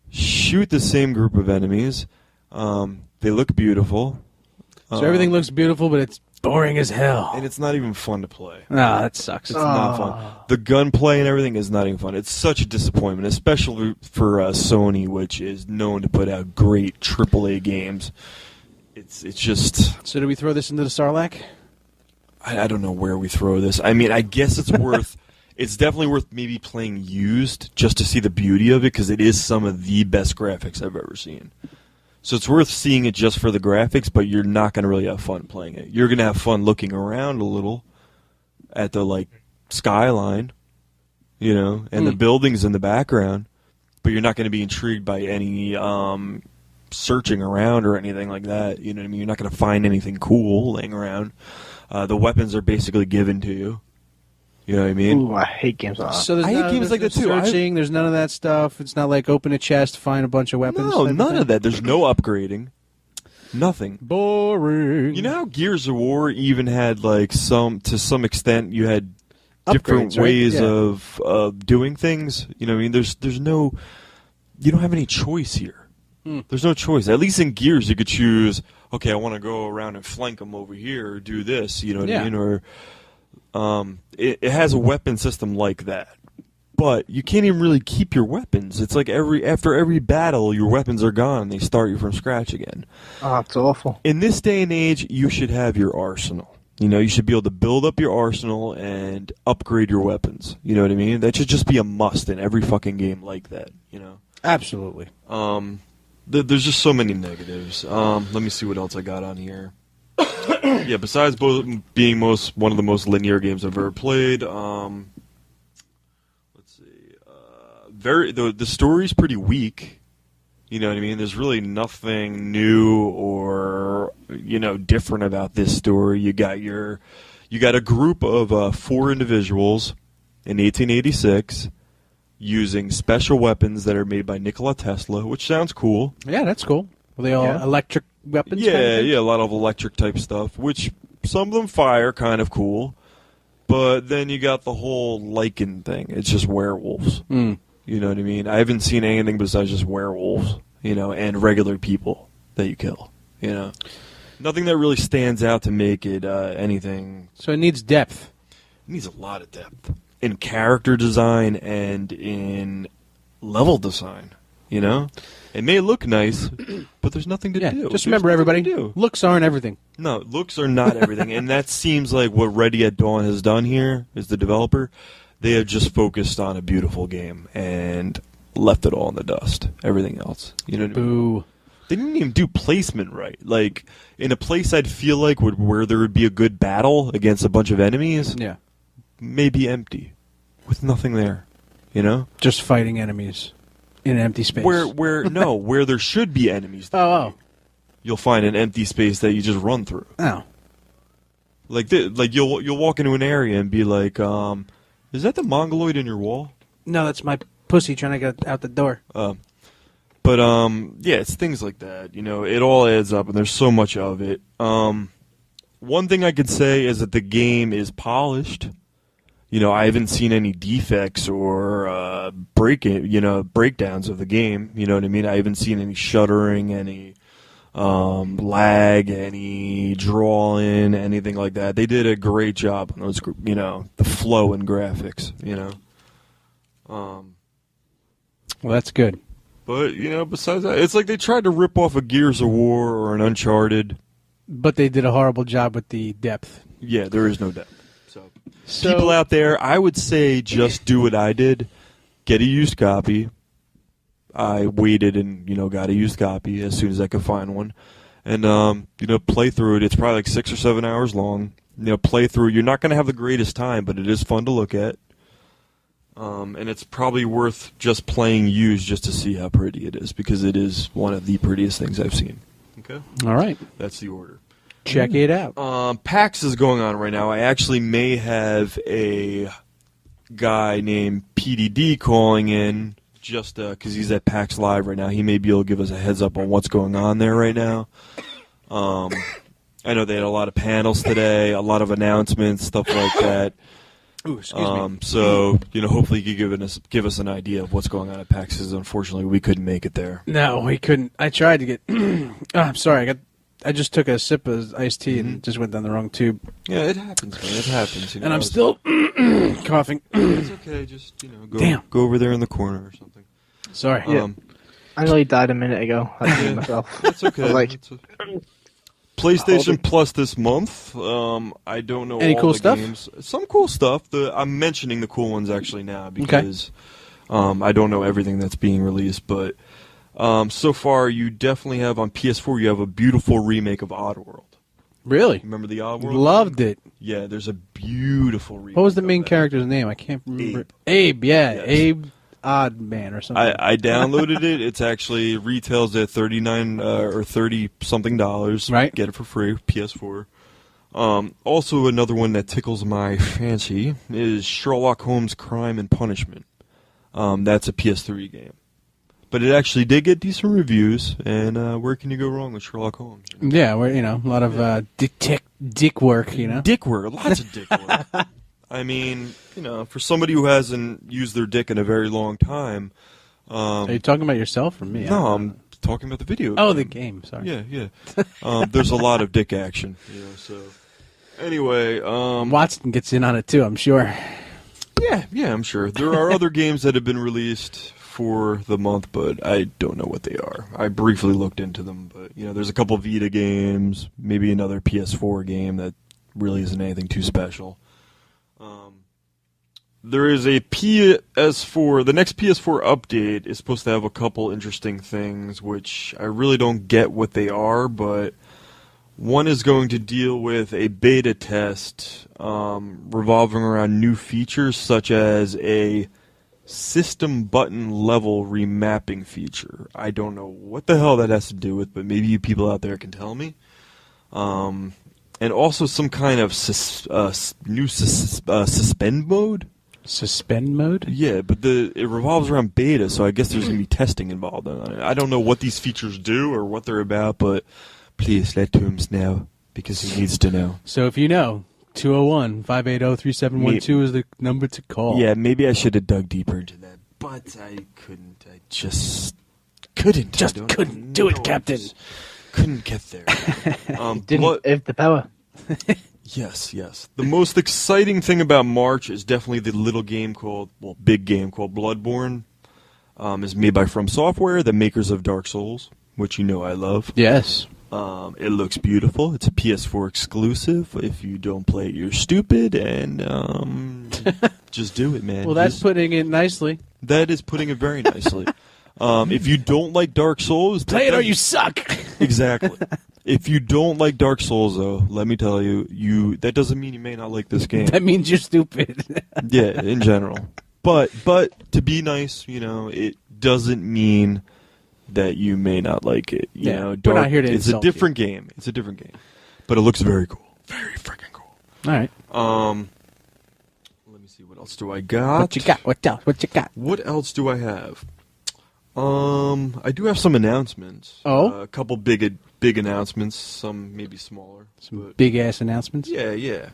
shoot the same group of enemies. They look beautiful. So everything looks beautiful, but it's boring as hell. And it's not even fun to play. Ah, that sucks. It's not fun. The gunplay and everything is not even fun. It's such a disappointment, especially for Sony, which is known to put out great AAA games. It's just... So do we throw this into the Sarlacc? I don't know where we throw this. I mean, I guess it's worth... It's definitely worth maybe playing used just to see the beauty of it, because it is some of the best graphics I've ever seen. So it's worth seeing it just for the graphics, but you're not going to really have fun playing it. You're going to have fun looking around a little at the, like, skyline, you know, and the buildings in the background, but you're not going to be intrigued by any searching around or anything like that. You know what I mean? You're not going to find anything cool laying around. The weapons are basically given to you. You know what I mean? Ooh, I hate games like that. So there's I hate games like that, too. Searching, there's none of that stuff. It's not like open a chest, find a bunch of weapons. No, type none thing? of that. There's no upgrading. Nothing. Boring. You know how Gears of War even had, like, to some extent, you had different Upgrades, right? ways Yeah. of doing things? You know what I mean? There's no... You don't have any choice here. There's no choice. At least in Gears, you could choose, okay, I want to go around and flank them over here or do this, you know what I mean? Or... it has a weapon system like that, but you can't even really keep your weapons. It's like after every battle, your weapons are gone. They start you from scratch again. Oh, it's awful. In this day and age, you should have your arsenal. You know, you should be able to build up your arsenal and upgrade your weapons. You know what I mean? That should just be a must in every fucking game like that. You know? Absolutely. There's just so many negatives. Let me see what else I got on here. Yeah, besides being one of the most linear games I've ever played, let's see. The story's pretty weak. You know what I mean? There's really nothing new or different about this story. You got a group of 4 individuals in 1886 using special weapons that are made by Nikola Tesla, which sounds cool. Yeah, that's cool. Were they all electric weapons? kind of thing? Yeah, a lot of electric type stuff, which some of them fire, kind of cool. But then you got the whole lichen thing. It's just werewolves. You know what I mean? I haven't seen anything besides just werewolves, and regular people that you kill, Nothing that really stands out to make it anything. So it needs depth. It needs a lot of depth in character design and in level design, It may look nice, but there's nothing to do. Just remember, everybody, looks aren't everything. No, looks are not everything, and that seems like what Ready at Dawn has done here, is the developer. They have just focused on a beautiful game and left it all in the dust. Everything else. You know what I mean? Boo. They didn't even do placement right. Like, in a place I'd feel like where there would be a good battle against a bunch of enemies, maybe empty, with nothing there, Just fighting enemies in an empty space. Where there should be enemies. You'll find an empty space that you just run through. Oh. Like you'll walk into an area and be like, is that the mongoloid in your wall? No, that's my pussy trying to get out the door. But it's things like that. It all adds up, and there's so much of it. One thing I could say is that the game is polished. I haven't seen any defects or breakdowns of the game. You know what I mean? I haven't seen any shuddering, any lag, any drawing, anything like that. They did a great job on those, the flow and graphics. Well, that's good. But besides that, it's like they tried to rip off a Gears of War or an Uncharted. But they did a horrible job with the depth. Yeah, there is no depth. So people out there, I would say just do what I did. Get a used copy. I waited and, got a used copy as soon as I could find one. And, play through it. It's probably like 6 or 7 hours long. Play through. You're not going to have the greatest time, but it is fun to look at. And it's probably worth just playing used just to see how pretty it is, because it is one of the prettiest things I've seen. Okay? All right. That's the order. Check it out. PAX is going on right now. I actually may have a guy named PDD calling in just because he's at PAX Live right now. He may be able to give us a heads up on what's going on there right now. I know they had a lot of panels today, a lot of announcements, stuff like that. Ooh, excuse me. So, hopefully you could give us an idea of what's going on at PAX, because unfortunately we couldn't make it there. No, we couldn't. I tried to get... I'm sorry. I just took a sip of iced tea and just went down the wrong tube. Yeah, it happens, man. It happens. And I'm still coughing. It's okay. Just, go over there in the corner or something. Sorry. Yeah. I nearly died a minute ago. I did myself. That's okay. PlayStation Plus this month. I don't know any all cool the stuff? games. Some cool stuff. I'm mentioning the cool ones actually now because I don't know everything that's being released. But so far, you definitely have on PS4. You have a beautiful remake of Oddworld. Really? Remember the Oddworld? Loved it. Yeah, there's a beautiful remake. What was the main of that. character's name? I can't remember. Abe. Yeah. Yes. Abe Odd Man or something. I downloaded it. It's actually retails at $39 or $30 something. Right. Get it for free. PS4. Also, another one that tickles my fancy is Sherlock Holmes: Crime and Punishment. That's a PS3 game, but it actually did get decent reviews. And where can you go wrong with Sherlock Holmes? Yeah, where a lot of dick work. Dick work. Lots of dick work. I mean, for somebody who hasn't used their dick in a very long time. Are you talking about yourself or me? No, I'm talking about the video. Oh, the game. Sorry. Yeah. There's a lot of dick action. So anyway, Watson gets in on it too, I'm sure. Yeah, I'm sure. There are other games that have been released for the month, but I don't know what they are. I briefly looked into them, but there's a couple Vita games, maybe another PS4 game that really isn't anything too special. There is a PS4. The next PS4 update is supposed to have a couple interesting things, which I really don't get what they are, but one is going to deal with a beta test revolving around new features, such as a system button level remapping feature. I don't know what the hell that has to do with, but maybe you people out there can tell me. And also some kind of new suspend mode. Suspend mode? Yeah, but it revolves around beta, so I guess there's going to be testing involved in it. I don't know what these features do or what they're about, but please let Toombs know, because he needs to know. So if you know, 201-580-3712 is the number to call. Yeah, maybe I should have dug deeper into that, but I couldn't. I just couldn't. Just couldn't do it, Captain. Couldn't get there. Didn't have the power. Yes. The most exciting thing about March is definitely the big game called Bloodborne. Is made by From Software, the makers of Dark Souls, which I love. Yes. It looks beautiful. It's a PS4 exclusive. If you don't play it, you're stupid, and just do it, man. Well, that's putting it nicely. That is putting it very nicely. If you don't like Dark Souls, play it or you suck. Exactly. If you don't like Dark Souls, though, let me tell you, that doesn't mean you may not like this game. That means you're stupid. Yeah, in general. But to be nice, it doesn't mean that you may not like it. We're not here to It's a insult different game. It's a different game. But it looks very cool. Very freaking cool. All right. Let me see. What else do I got? What you got? What you got? What else do I have? I do have some announcements. Oh? A couple big announcements. Some maybe smaller. Some big-ass announcements? Yeah.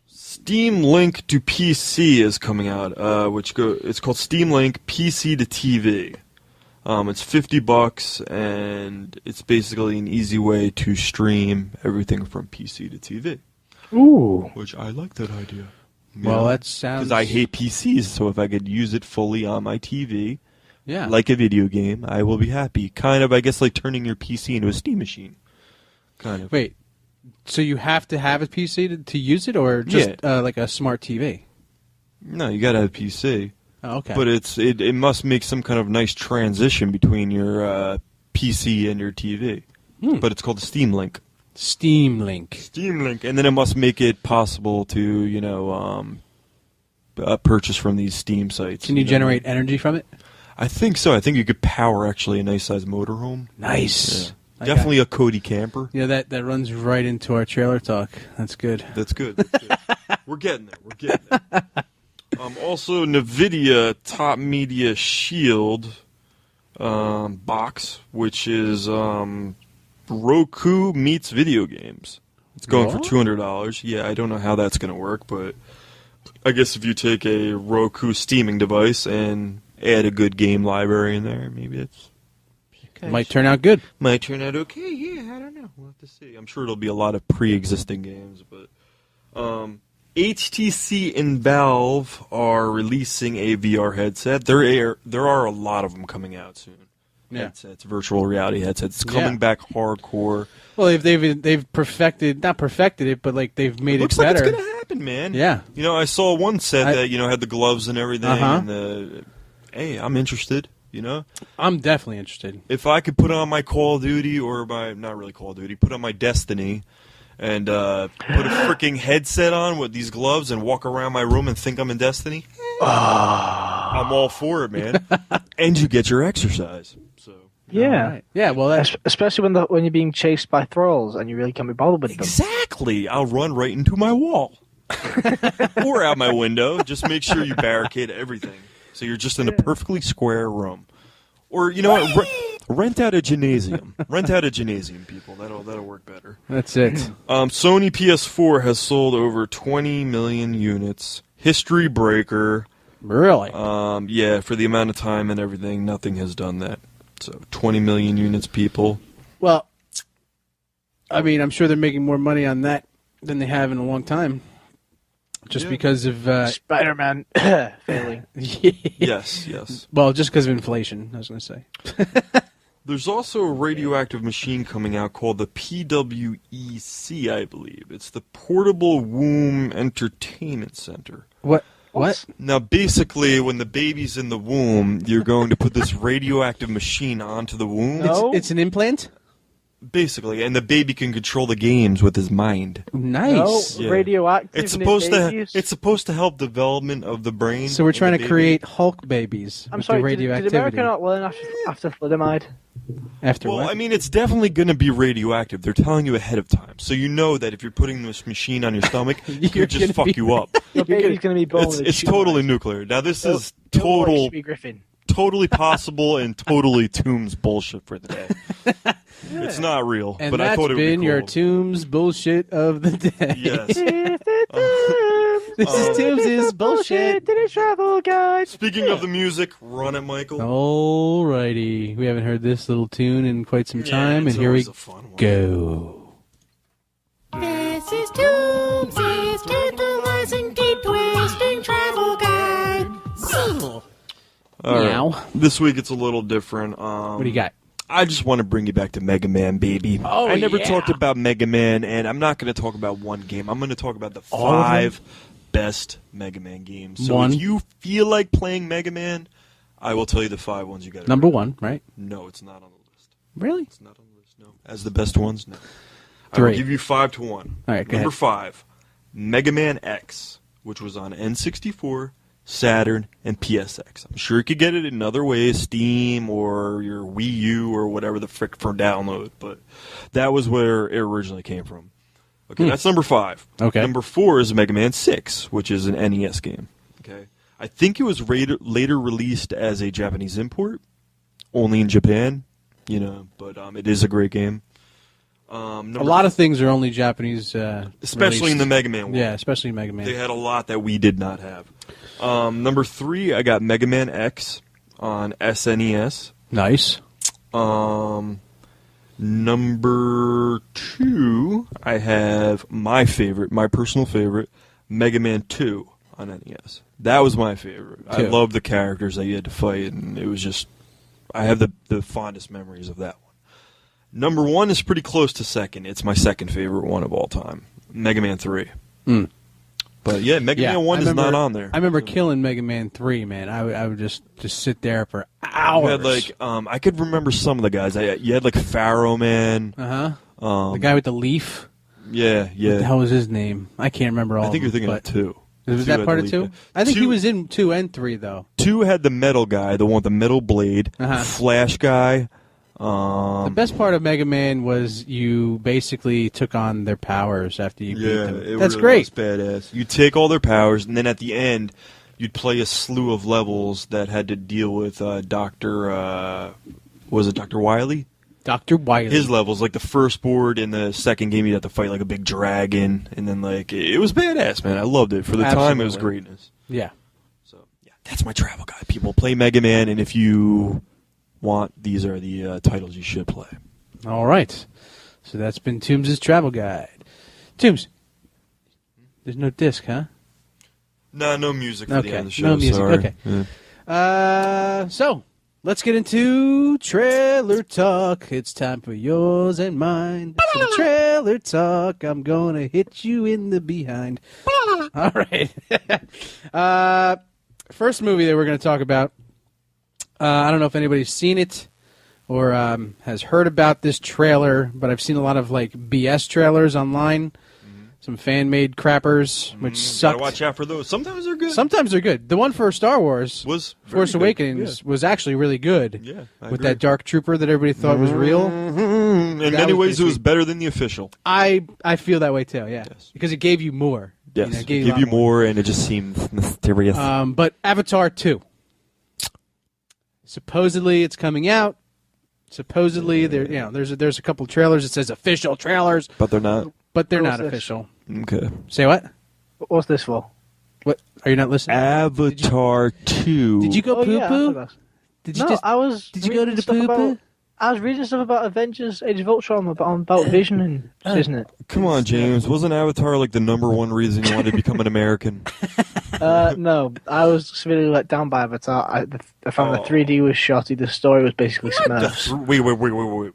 Steam Link to PC is coming out, it's called Steam Link PC to TV. It's $50, and it's basically an easy way to stream everything from PC to TV. Ooh. Which I like that idea. Well, that sounds... Because I hate PCs, so if I could use it fully on my TV, yeah, like a video game, I will be happy. Kind of, I guess, like turning your PC into a Steam machine. Kind of. Wait, so you have to have a PC to use it, or just like a smart TV? No, you gotta have a PC. Oh, okay. But it must make some kind of nice transition between your PC and your TV. But it's called the Steam Link. Steam Link. Steam Link, and then it must make it possible to purchase from these Steam sites. Can you generate energy from it? I think so. I think you could power actually a nice sized motorhome. Nice. Yeah. Definitely a Cody camper. Yeah, that runs right into our trailer talk. That's good. That's good. We're getting there. We're getting there. Also, NVIDIA Top Media Shield box, which is Roku meets video games. It's going for $200. Yeah, I don't know how that's going to work, but I guess if you take a Roku steaming device and add a good game library in there, maybe it's... Might turn out good. Might turn out okay, yeah, I don't know. We'll have to see. I'm sure it'll be a lot of pre-existing games, but... HTC and Valve are releasing a VR headset. There are a lot of them coming out soon. Yeah. Headsets, virtual reality headsets. It's coming back hardcore. Well, they've perfected, not perfected it, but like they've made it better. Looks like it's gonna happen, man. Yeah. You know, I saw one set that had the gloves and everything. Uh-huh. And hey, I'm interested. You know, I'm definitely interested. If I could put on my Call of Duty or my not really Call of Duty, put on my Destiny, and put a freaking headset on with these gloves and walk around my room and think I'm in Destiny, I'm all for it, man. And you get your exercise. So yeah, right. Yeah. Well, especially when you're being chased by thralls and you really can't be bothered with them. Exactly. I'll run right into my wall or out my window. Just make sure you barricade everything. So you're just in a perfectly square room. Or, you know what, rent out a gymnasium. Rent out a gymnasium, people. That'll work better. That's it. Sony PS4 has sold over 20 million units. History breaker. Really? Yeah, for the amount of time and everything, nothing has done that. So 20 million units, people. Well, I mean, I'm sure they're making more money on that than they have in a long time. Just because of... Spider-Man failing. Yes. Well, just because of inflation, I was going to say. There's also a radioactive machine coming out called the PWEC, I believe. It's the Portable Womb Entertainment Center. What? Now, basically, when the baby's in the womb, you're going to put this radioactive machine onto the womb. No. It's an implant? Basically, and the baby can control the games with his mind. Nice. No, radioactive. It's supposed to help development of the brain. So we're trying to create Hulk babies with the radioactivity. Did America not learn after thalidomide? After well, what? I mean, it's definitely going to be radioactive. They're telling you ahead of time, so you know that if you're putting this machine on your stomach, it could just fuck you up. Your baby's going to be born. It's totally nuclear. Now, this is totally possible and totally Tombs bullshit for the day. It's not real, and but I thought it would be cool. your Tombs bullshit of the day. Yes. This is Tombs' bullshit. Travel guide. Speaking of the music, run it, Michael. Alrighty. We haven't heard this little tune in quite some time, and here we go. This is Tombs' tantalizing, deep twisting travel guide. All right. This week it's a little different. What do you got? I just want to bring you back to Mega Man, baby. Oh, I never talked about Mega Man, and I'm not going to talk about one game. I'm going to talk about the 5 best Mega Man games. So if you feel like playing Mega Man, I will tell you the 5 ones you got to Number 1, right? No, it's not on the list. Really? It's not on the list, no. As the best ones, no. 3. I will give you 5 to 1. All right, go Number ahead. 5, Mega Man X, which was on N64, Saturn, and PSX. I'm sure you could get it in other ways, Steam or your Wii U or whatever the frick for download, but that was where it originally came from. Okay, that's number 5. Okay. Number 4 is Mega Man 6, which is an NES game. Okay. I think it was later released as a Japanese import, only in Japan, but it is a great game. A lot of things are only Japanese, especially in the Mega Man world. Yeah, especially Mega Man. They had a lot that we did not have. Number 3, I got Mega Man X on SNES. Nice. Number 2, I have my personal favorite, Mega Man 2 on NES. That was my favorite. I loved the characters that you had to fight, and it was just, I have the fondest memories of that one. Number 1 is pretty close to second. It's my second favorite one of all time, Mega Man 3. But yeah, Mega Man 1 is not on there. I remember killing Mega Man 3, man. I would just sit there for hours. You had I could remember some of the guys. You had Pharaoh Man. The guy with the leaf. Yeah. What the hell was his name? I can't remember all. I think you're thinking of 2. Was Two that had part the of lead 2? guy. I think he Two- was in 2 and 3, though. 2 had the metal guy, the one with the metal blade, Flash guy. The best part of Mega Man was you basically took on their powers after you beat them. That's great. Was badass. You take all their powers, and then at the end, you'd play a slew of levels that had to deal with Dr. Was it Dr. Wily? Dr. Wily. His levels, like the first board in the second game, you'd have to fight like a big dragon, and then like it was badass, man. I loved it. For the time, it was greatness. Yeah. So yeah, that's my travel guide. People play Mega Man, and if you want, these are the titles you should play. All right. So that's been Toombs' travel guide. Toombs, there's no disc, huh? No music for the end of the show. No music. Sorry. Okay. Yeah. So let's get into trailer talk. It's time for yours and mine. Some trailer talk. I'm gonna hit you in the behind. All right. First movie that we're gonna talk about. I don't know if anybody's seen it or has heard about this trailer, but I've seen a lot of like BS trailers online. Some fan-made crappers, which suck. Gotta watch out for those. Sometimes they're good. Sometimes they're good. The one for Star Wars Was Force very good. Awakens was actually really good. Yeah, I with agree. that Dark Trooper that everybody thought was real. In That many was ways, it was pretty better than the official. I feel that way too. Yeah, Yes. because it gave you more. Yes, You know, it it gave give a you lot more, and it just seemed mysterious. But Avatar 2. Supposedly it's coming out. Supposedly there's a couple trailers. It says official trailers, but they're not. but they're What's not this? official. Okay. Say what? What's this for? What? Are you not listening? Avatar 2. Did you go Oh, poo yeah, I poo? heard that. Did you No, just? I was. Did you go to reading the stuff poo poo? about- I was reading stuff about Avengers: Age of Ultron about Vision and isn't it? Come on, James. Wasn't Avatar like the #1 reason you wanted to become an American? No, I was severely let down by Avatar. I found the 3D was shoddy. The story was basically Smurfs.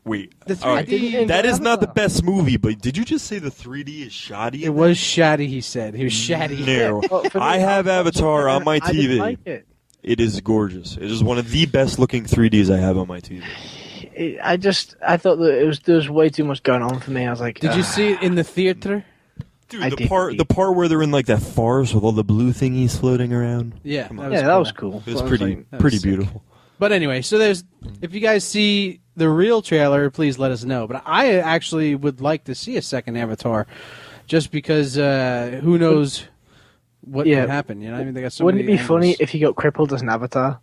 Wait. The All right. 3D That is not the Avatar. best movie, but did you just say the 3D is shoddy? It was shoddy. He said he was shoddy. No. Well, for me, I have Avatar on my I didn't TV. like it. It is gorgeous. It is one of the best looking 3Ds I have on my TV. I thought that there was way too much going on for me. I was like, Did you see it in the theater? Dude, I the did part indeed. where they're in like that forest with all the blue thingies floating around. Yeah, Come on. that was cool. It was But I pretty like, that pretty was sick. beautiful. But anyway, so there's. If you guys see the real trailer, please let us know. But I actually would like to see a second Avatar, just because who knows what Yeah. could happen. You know, I mean, they got so wouldn't it many be funny angles. if you got crippled as an Avatar?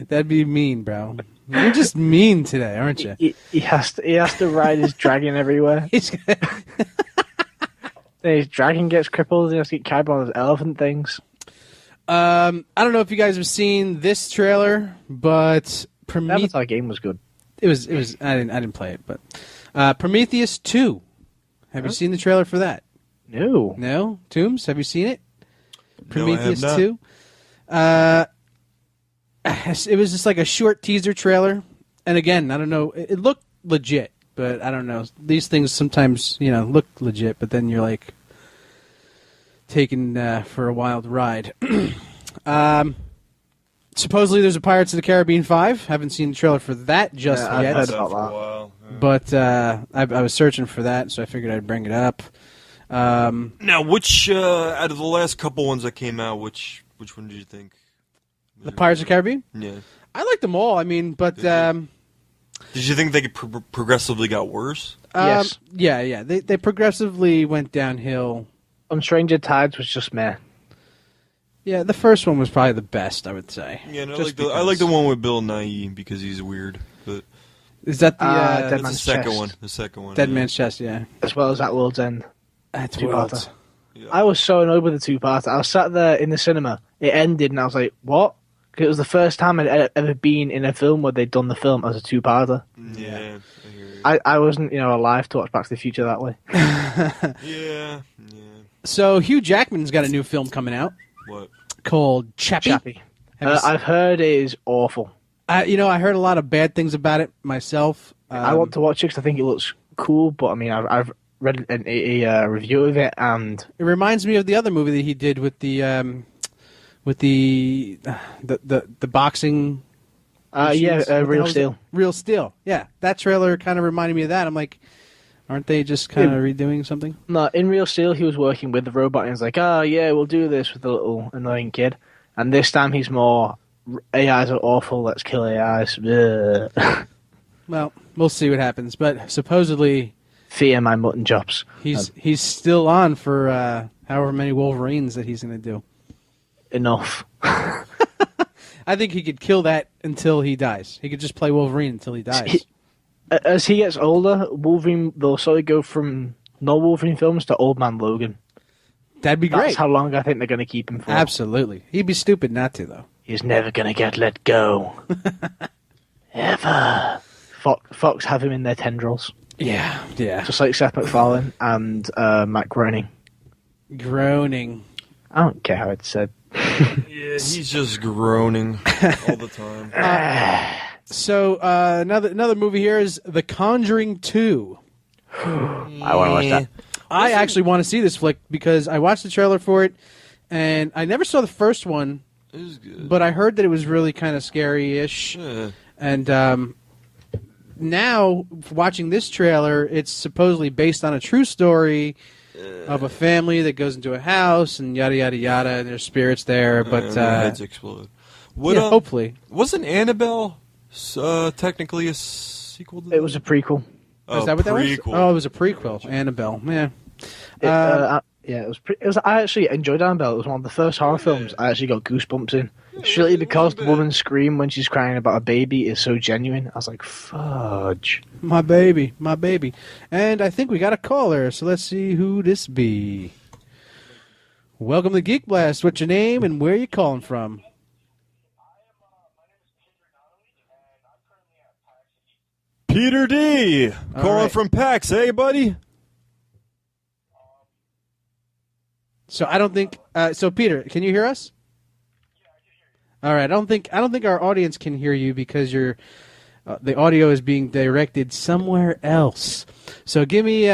That'd be mean, bro. You're just mean today, aren't you? He has to ride his dragon everywhere. Then his dragon gets crippled. He has to get carried on his elephant things. I don't know if you guys have seen this trailer, but The Prometheus. Avatar game was good. It was. I didn't play it, but Prometheus 2. Have you seen the trailer for that? No. No, Toombs, have you seen it? No, I have Prometheus not. 2. It was just like a short teaser trailer, and again, I don't know. It looked legit, but I don't know. These things sometimes, look legit, but then you're like taken for a wild ride. Supposedly, there's a Pirates of the Caribbean 5. Haven't seen the trailer for that just Yeah, I've yet. heard That about for a that. while. Yeah. But I was searching for that, so I figured I'd bring it up. Now, which out of the last couple ones that came out, which one did you think? The Pirates of the Caribbean? Yeah. I like them all. I mean, but Did you think they progressively got worse? Yes. yeah. They progressively went downhill. On Stranger Tides was just meh. Yeah, the first one was probably the best, I would say. Yeah, and Just I like the because. one with Bill Nighy because he's weird. But Is that the Dead that's the Man's second Chest. one. The second one. Dead yeah. Man's Chest? Yeah, As well as At World's End. that's Two-parter. Worlds. Yeah. I was so annoyed with the two-parter. I was sat there in the cinema. It ended, and I was like, what? 'Cause it was the first time I'd ever been in a film where they'd done the film as a two-parter. Yeah. I hear you. I wasn't, alive to watch Back to the Future that way. Yeah. So Hugh Jackman's got a new film coming out What? called Chappie. Chappie. Have you s- I've heard it is awful. I heard a lot of bad things about it myself. I want to watch it because I think it looks cool, but I mean, I've read a review of it, and It reminds me of the other movie that he did with the boxing. machines. What the Real hell is Steel. it? Real Steel. Yeah, that trailer kind of reminded me of that. I'm like, Aren't they just kind of redoing something? No, in Real Steel, he was working with the robot, and he's like, "Oh yeah, we'll do this with the little annoying kid." And this time, he's more AIs are awful. Let's kill AIs. Well, we'll see what happens. But supposedly, fear my mutton chops. He's still on for however many Wolverines that he's going to do. Enough. I think he could kill that until he dies. He could just play Wolverine until he dies. As he gets older, Wolverine, they'll sort of go from no Wolverine films to Old Man Logan. That'd be great. That's how long I think they're going to keep him for. Absolutely. He'd be stupid not to, though. He's never going to get let go. Ever. Fox have him in their tendrils. Yeah. Just like Seth MacFarlane and Matt Groening. Groaning. I don't care how it's said. Yeah, he's just groaning all the time. So another movie here is The Conjuring 2. I want to watch that. I actually want to see this flick because I watched the trailer for it, and I never saw the first one. It was good. But I heard that it was really kind of scary-ish. Yeah. And now, watching this trailer, it's supposedly based on a true story of a family that goes into a house and yada, yada, yada, and there's spirits there. But their heads explode. Hopefully. Wasn't Annabelle technically a sequel to that? It was a prequel. Is that what that was? prequel. Oh, it was a prequel. Annabelle. Yeah. It was. I actually enjoyed Annabelle. It was one of the first horror films I actually got goosebumps in. Surely because the woman's scream when she's crying about a baby is so genuine. I was like, fudge. My baby. And I think we got a caller, so let's see who this be. Welcome to Geek Blast. What's your name and where you calling from? Peter D. Calling from PAX. Hey, buddy. So I don't think. So Peter, can you hear us? Yeah, I can hear you. All right. I don't think our audience can hear you because the audio is being directed somewhere else. So give me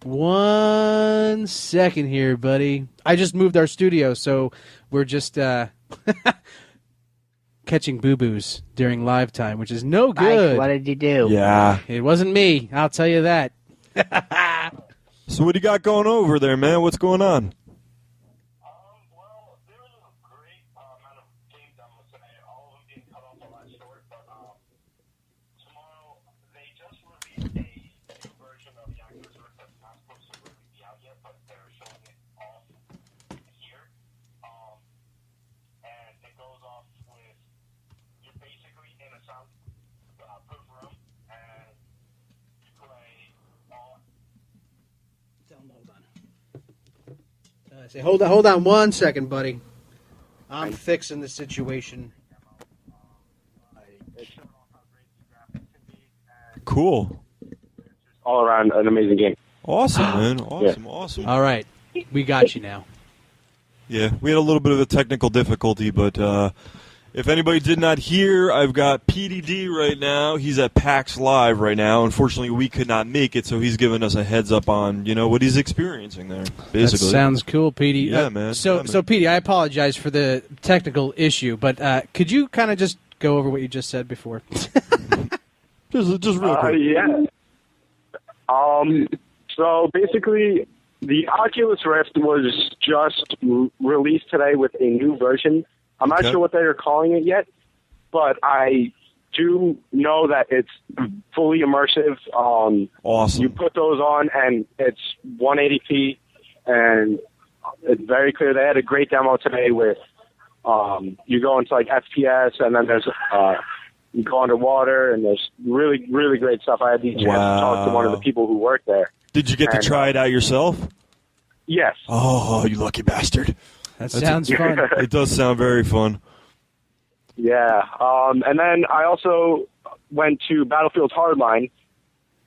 1 second here, buddy. I just moved our studio, so we're just catching boo-boos during live time, which is no good. Mike, what did you do? Yeah. It wasn't me. I'll tell you that. So what do you got going over there, man? What's going on? Well, there was a great amount of game demos today, all of them being cut off a lot short, but tomorrow they just released a new version of Yakuza Zurich that's not supposed to really be out yet, but they're showing it off here. And it goes off with, you're basically in a soundproof room, and you play all... Say, hold on 1 second, buddy. I'm fixing the situation. Cool. all around an amazing game. Awesome, man. Awesome. All right. We got you now. Yeah, we had a little bit of a technical difficulty, but if anybody did not hear, I've got PDD right now. He's at PAX Live right now. Unfortunately, we could not make it, so he's giving us a heads up on, what he's experiencing there, basically. That sounds cool, Petey. Yeah, man. So, Petey, I apologize for the technical issue, but could you kind of just go over what you just said before? just real quick. Yeah. So basically, the Oculus Rift was just released today with a new version. I'm not sure what they are calling it yet, but I do know that it's fully immersive. Awesome. You put those on, and it's 180p, and it's very clear. They had a great demo today with you go into like FPS, and then there's you go underwater, and there's really, really great stuff. I had the chance to talk to one of the people who work there. Did you get to try it out yourself? Yes. Oh, you lucky bastard. That sounds fun. It does sound very fun. Yeah. And then I also went to Battlefield Hardline.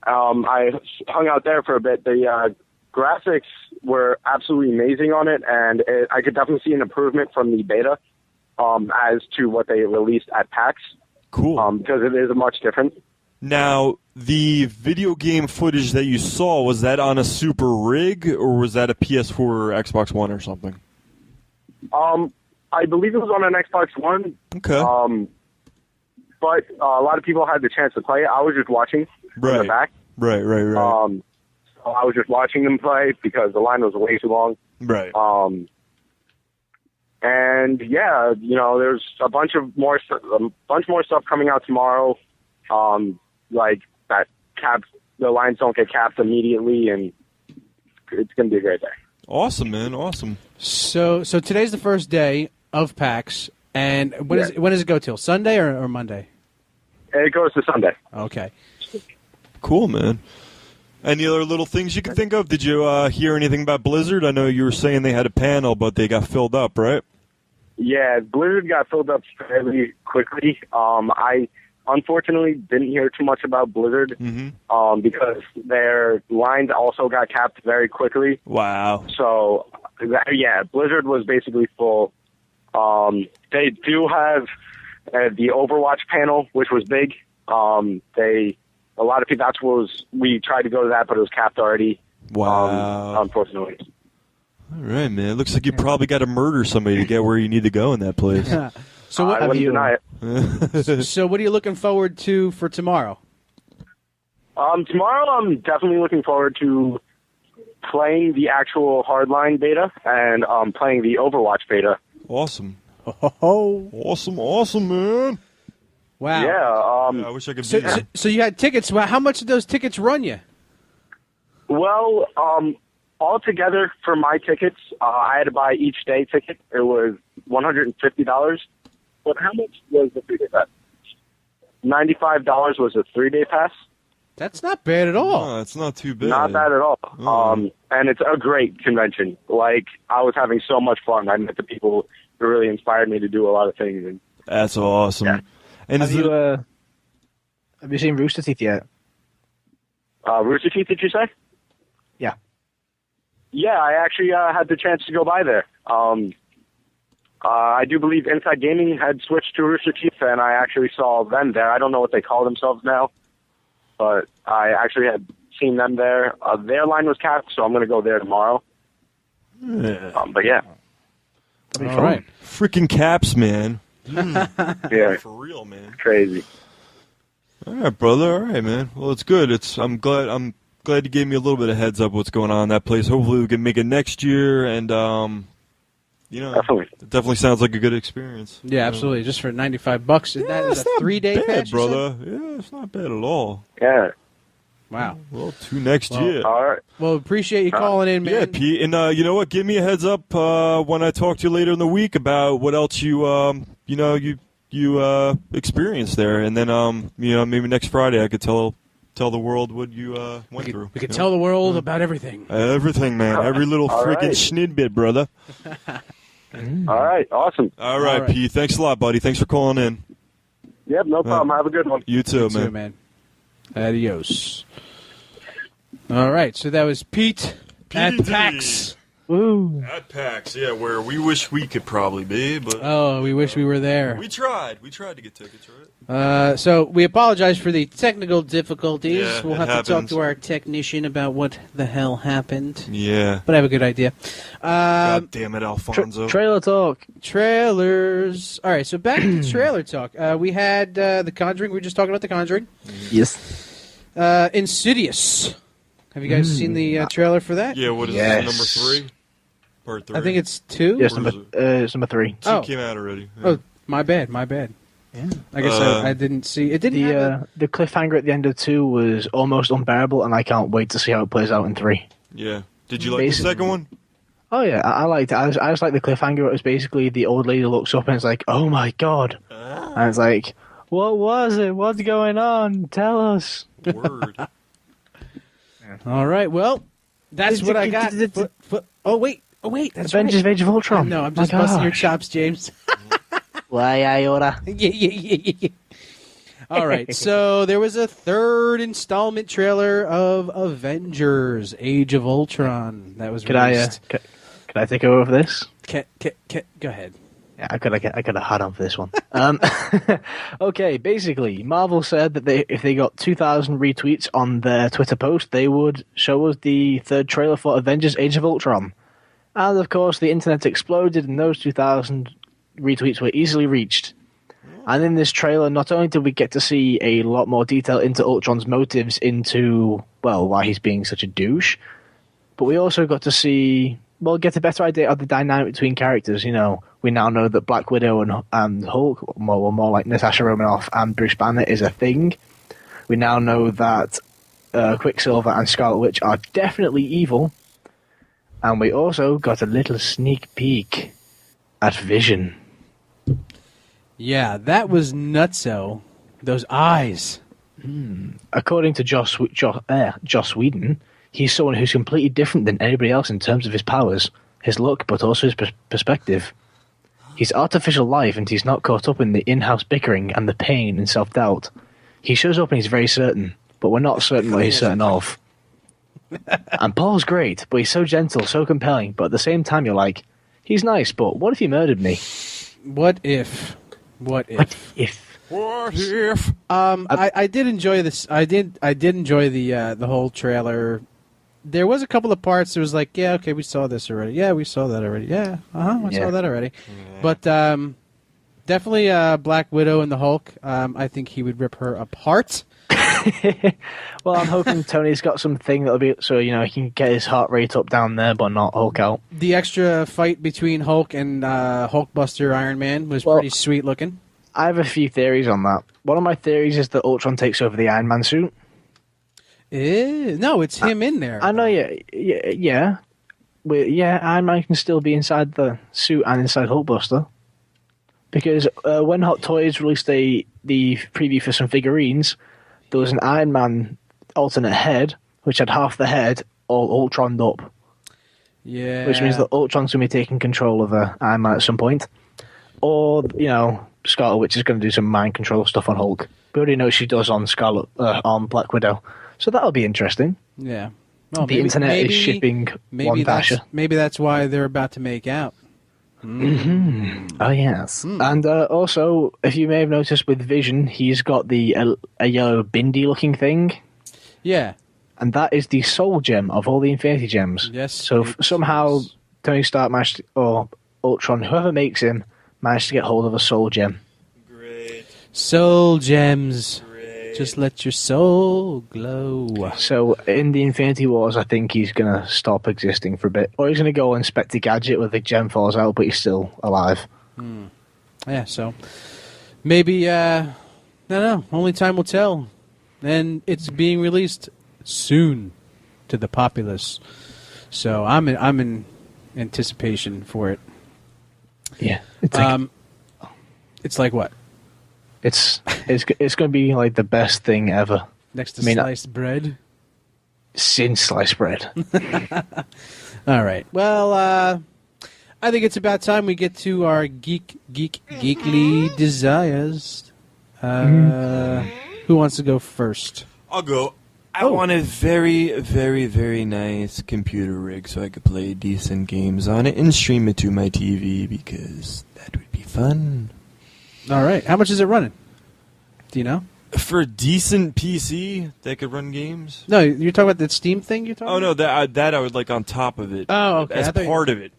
I hung out there for a bit. The graphics were absolutely amazing on it, and I could definitely see an improvement from the beta as to what they released at PAX. Cool. Because it is much different. Now, the video game footage that you saw, was that on a super rig, or was that a PS4 or Xbox One or something? I believe it was on an Xbox One. Okay. But a lot of people had the chance to play it. I was just watching from the back. Right. So I was just watching them play because the line was way too long. Right. And yeah, there's a bunch more stuff coming out tomorrow. Like that the lines don't get capped immediately, and it's going to be a great day. Awesome, man. Awesome. So today's the first day of PAX, and when does it go till? Sunday or Monday? It goes to Sunday. Okay. Cool, man. Any other little things you can think of? Did you hear anything about Blizzard? I know you were saying they had a panel, but they got filled up, right? Yeah, Blizzard got filled up fairly quickly. I unfortunately didn't hear too much about Blizzard because their lines also got capped very quickly. Wow. So, yeah, Blizzard was basically full. They do have the Overwatch panel, which was big. A lot of people, we tried to go to that, but it was capped already. Wow. Unfortunately. All right, man. It looks like you probably got to murder somebody to get where you need to go in that place. So what I wouldn't deny it. So what are you looking forward to for tomorrow? Tomorrow I'm definitely looking forward to playing the actual Hardline beta and playing the Overwatch beta. Awesome. Oh. Awesome, man. Wow. Yeah. I wish I could be there. So you had tickets. Well, how much did those tickets run you? Well, altogether for my tickets, I had to buy each day ticket. It was $150. But how much was the 3-day pass? $95 was a 3-day pass. That's not bad at all. No, that's not too bad. Not bad at all. And it's a great convention. Like, I was having so much fun. I met the people who really inspired me to do a lot of things. And that's awesome. Yeah. And have you seen Rooster Teeth yet? Rooster Teeth, did you say? Yeah. Yeah, I actually had the chance to go by there. I do believe Inside Gaming had switched to Rooster Teeth, and I actually saw them there. I don't know what they call themselves now, but I actually had seen them there. Their line was capped, so I'm going to go there tomorrow. Yeah. But yeah. All right. Freaking caps, man. Yeah. For real, man. Crazy. All right, brother. All right, man. Well, it's good. I'm glad you gave me a little bit of heads up what's going on in that place. Hopefully we can make it next year, and Definitely. it definitely sounds like a good experience. Yeah, absolutely. Just for $95, and that is a 3-day bad, pass, brother. Yeah, it's not bad at all. Yeah. Wow. Well, to next year. All right. Well, appreciate you calling in, man. Yeah, Pete. And you know what? Give me a heads up when I talk to you later in the week about what else you experienced there, and then maybe next Friday I could tell the world what you went through. We could tell the world about everything. Everything, man. Every little All freaking right. snidbit, brother. All right. Awesome. All right, Pete. Thanks a lot, buddy. Thanks for calling in. Yep, no problem. Have a good one. You too, You too, man. Adios. All right, so that was Pete at PD. PAX. Woo. At PAX, yeah, where we wish we could probably be, but Oh, we wish we were there. we tried. We tried to get tickets, right? So we apologize for the technical difficulties. Yeah, we'll it have to talk happens. to our technician about what the hell happened. Yeah. But I have a good idea. God damn it, Alfonso. Trailer talk. Trailers. All right, so back to trailer talk. We had The Conjuring. We were just talking about The Conjuring. Yes. Insidious. Have you guys seen the trailer for that? Yeah, what is Yes. this, number 3? Part 3? I think it's 2. Yes, Or is it's number 3. 2 Oh. came out already. Yeah. Oh, my bad. Yeah. I guess I didn't see. It didn't have The cliffhanger at the end of 2 was almost unbearable, and I can't wait to see how it plays out in 3. Yeah. Did you like the Basically- second one? Oh yeah, I liked it. I just like the cliffhanger. It was basically the old lady looks up and it's like, "Oh my god," and it's like, "What was it? What's going on? Tell us." Word. All right. Well, that's what I got. Oh wait. That's Avengers: right. Age of Ultron. No, I'm My just busting your gosh. chops, James. Why I oughta? Yeah. All right. So there was a third installment trailer of Avengers: Age of Ultron that was Could I released. could I take over for this? Go ahead. Yeah, I could have had on for this one. Okay, basically, Marvel said that if they got 2,000 retweets on their Twitter post, they would show us the third trailer for Avengers: Age of Ultron. And of course, the internet exploded, and those 2,000 retweets were easily reached. And in this trailer, not only did we get to see a lot more detail into Ultron's motives into, well, why he's being such a douche, but we also got to see, well, get a better idea of the dynamic between characters. You know, we now know that Black Widow and Hulk, more like Natasha Romanoff and Bruce Banner, is a thing. We now know that Quicksilver and Scarlet Witch are definitely evil. And we also got a little sneak peek at Vision. Yeah, that was nutso. Those eyes. According to Joss Whedon, he's someone who's completely different than anybody else in terms of his powers, his look, but also his perspective. He's artificial life, and he's not caught up in the in-house bickering and the pain and self-doubt. He shows up and he's very certain, but we're not certain what he's certain of. And Paul's great, but he's so gentle, so compelling, but at the same time you're like, he's nice, but what if he murdered me? What if? What if? What if? What if? I did enjoy this. I did enjoy the whole trailer. There was a couple of parts that was like, yeah, okay, we saw this already. Yeah, we saw that already. Yeah, we saw that already. Yeah. But definitely Black Widow and the Hulk. I think he would rip her apart. Well, I'm hoping Tony's got something that'll be so he can get his heart rate up down there, but not Hulk out. The extra fight between Hulk and Hulkbuster Iron Man was pretty sweet looking. I have a few theories on that. One of my theories is that Ultron takes over the Iron Man suit. No, it's him in there. I know, yeah. Iron Man can still be inside the suit and inside Hulkbuster. Because when Hot Toys released the preview for some figurines, there was an Iron Man alternate head, which had half the head all Ultroned up. Yeah. Which means that Ultron's going to be taking control of Iron Man at some point. Or, Scarlet Witch is going to do some mind control stuff on Hulk. We already know she does on on Black Widow. So that'll be interesting. Yeah. Well, the internet is shipping one dasher. Maybe that's why they're about to make out. Mm-hmm. Oh, yes. And also, if you may have noticed with Vision, he's got a yellow bindy-looking thing. Yeah. And that is the soul gem of all the Infinity Gems. Yes. So somehow Tony Stark managed or Ultron, whoever makes him, managed to get hold of a soul gem. Great. Soul gems. Just let your soul glow. So in the Infinity Wars, I think he's going to stop existing for a bit. Or he's going to go Inspector Gadget where the gem falls out, but he's still alive. Yeah, so maybe, I don't know, only time will tell. And it's being released soon to the populace. So I'm in anticipation for it. Yeah. It's like what? It's going to be like the best thing ever. Next to sliced bread? Since sliced bread. All right. Well, I think it's about time we get to our geekly desires. Who wants to go first? I'll go. I want a very, very, very nice computer rig so I could play decent games on it and stream it to my TV because that would be fun. All right. How much is it running? Do you know? For a decent PC that could run games? No, you're talking about the Steam thing you're talking about? Oh, no, that I would like on top of it. Oh, okay. As part of it.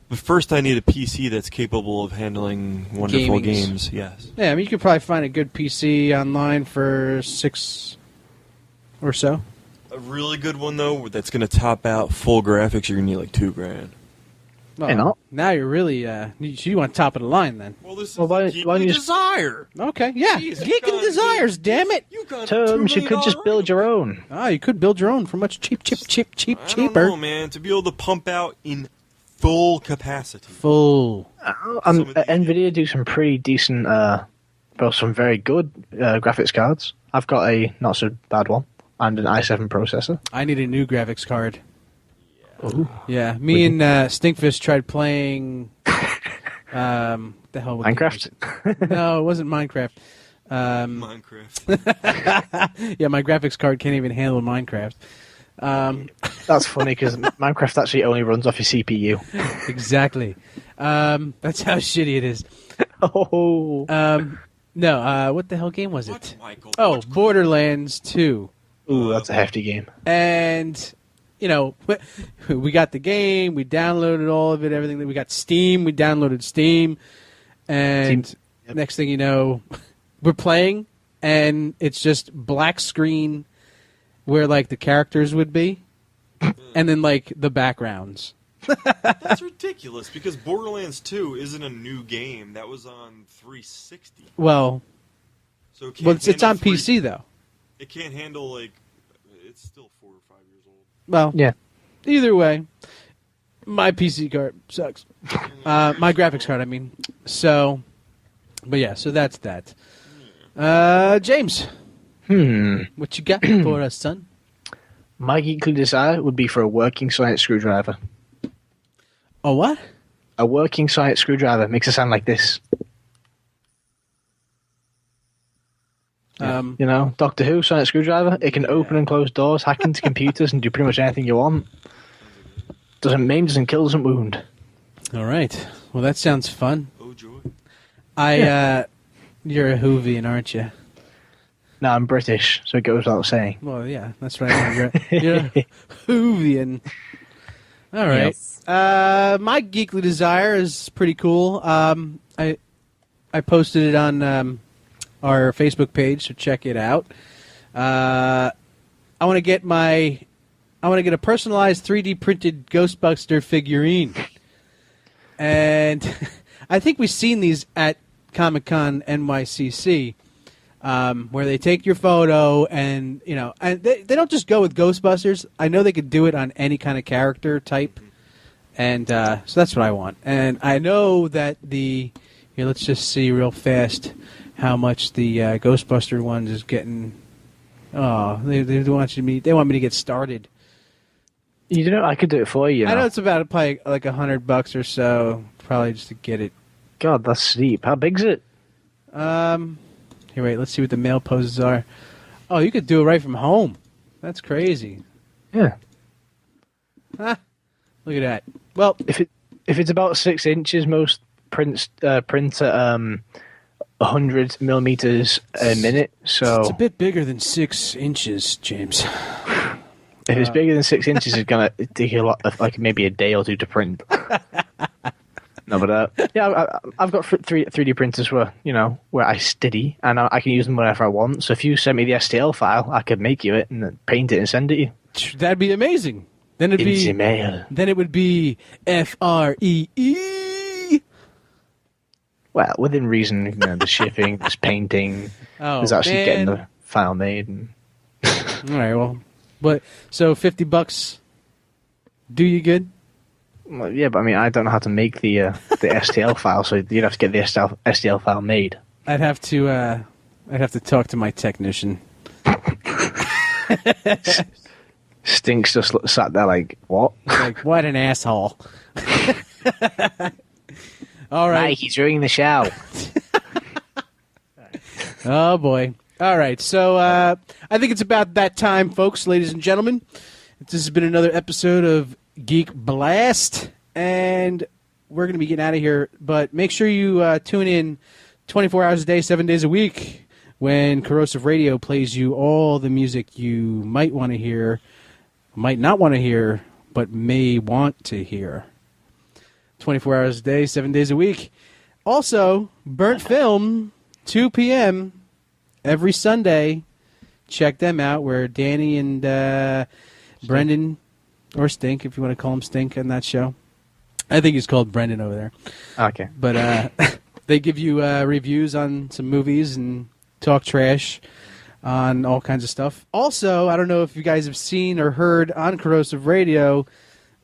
But first I need a PC that's capable of handling wonderful games. Yes. Yeah, I mean, you could probably find a good PC online for $6 or so. A really good one, though, that's going to top out full graphics, you're going to need like $2,000. Well, now you're really, you want top of the line then. Well, this is why Geek Desire. Okay, yeah. Jeez, Geek and Desires, damn it. Terms, you could just build your own. You could build your own for much cheaper. I don't know, man. To be able to pump out in full capacity. NVIDIA do some pretty decent, some very good graphics cards. I've got a not so bad one and an i7 processor. I need a new graphics card. Yeah, me and Stinkfish tried playing. The hell? Minecraft? No, it wasn't Minecraft. Minecraft. Yeah, my graphics card can't even handle Minecraft. That's funny because Minecraft actually only runs off your CPU. Exactly. That's how shitty it is. No. What the hell game was it? Borderlands 2. Ooh, that's a hefty game. And we got the game, we downloaded all of it, everything. We got Steam, we downloaded Steam, and Next thing you know, we're playing, and it's just black screen where, like, the characters would be, and then, like, the backgrounds. That's ridiculous, because Borderlands 2 isn't a new game. That was on 360. Well, so it can't it's on handle PC, though. It can't handle, like, it's still 4 or 5 years old. Well, Yeah. either way, my PC card sucks. My graphics card, I mean. So, but yeah, so that's that. James, what you got for us, son? My geekly desire would be for a working science screwdriver. Oh, what? A working science screwdriver makes it sound like this. You know, Doctor Who, science screwdriver. It can open and close doors, hack into computers, and do pretty much anything you want. Doesn't maim, doesn't kill, doesn't wound. All right. Well, that sounds fun. Oh, joy. You're a Whovian, aren't you? No, I'm British, so it goes without saying. Well, yeah, that's right. You're a Whovian. All right. Yes. My geekly desire is pretty cool. I posted it on our Facebook page, so check it out. I want to get a personalized 3D printed Ghostbuster figurine, and I think we've seen these at Comic-Con NYCC, where they take your photo and and they don't just go with Ghostbusters. I know they could do it on any kind of character type, and so that's what I want. And I know that let's just see real fast how much the Ghostbuster ones is getting. Oh, they want me to get started. You know, I could do it for you. I know it's about probably like $100 or so, probably just to get it. God, that's steep. How big's it? Here, wait. Let's see what the mail poses are. Oh, you could do it right from home. That's crazy. Yeah. Look at that. Well, if it's about 6 inches, most prints print at 100 millimeters a minute. So it's a bit bigger than 6 inches, James. If it's bigger than 6 inches, it's gonna take a lot, like maybe a day or two to print. No, but I've got 3D printers where I study, and I can use them whenever I want. So if you send me the STL file, I could make you it and then paint it and send it to you. That'd be amazing. Then it'd be mail. Then it would be FREE. Well, within reason, the shipping, there's painting, there's actually getting the file made. And all right, well, so $50 do you good? Well, yeah, but I mean, I don't know how to make the STL file, so you'd have to get the STL file made. I'd have to talk to my technician. Stinks just sat there like, what? Like, what an asshole. All right. Mike, he's ringing the show. Oh, boy. All right. So I think it's about that time, folks, ladies and gentlemen. This has been another episode of Geek Blast, and we're going to be getting out of here. But make sure you tune in 24 hours a day, 7 days a week, when Corrosive Radio plays you all the music you might want to hear, might not want to hear, but may want to hear. 24 hours a day, 7 days a week. Also, Burnt Film, 2 p.m. every Sunday. Check them out, where Danny and Brendan, or Stink, if you want to call him Stink on that show. I think he's called Brendan over there. Okay. But they give you reviews on some movies and talk trash on all kinds of stuff. Also, I don't know if you guys have seen or heard on Corrosive Radio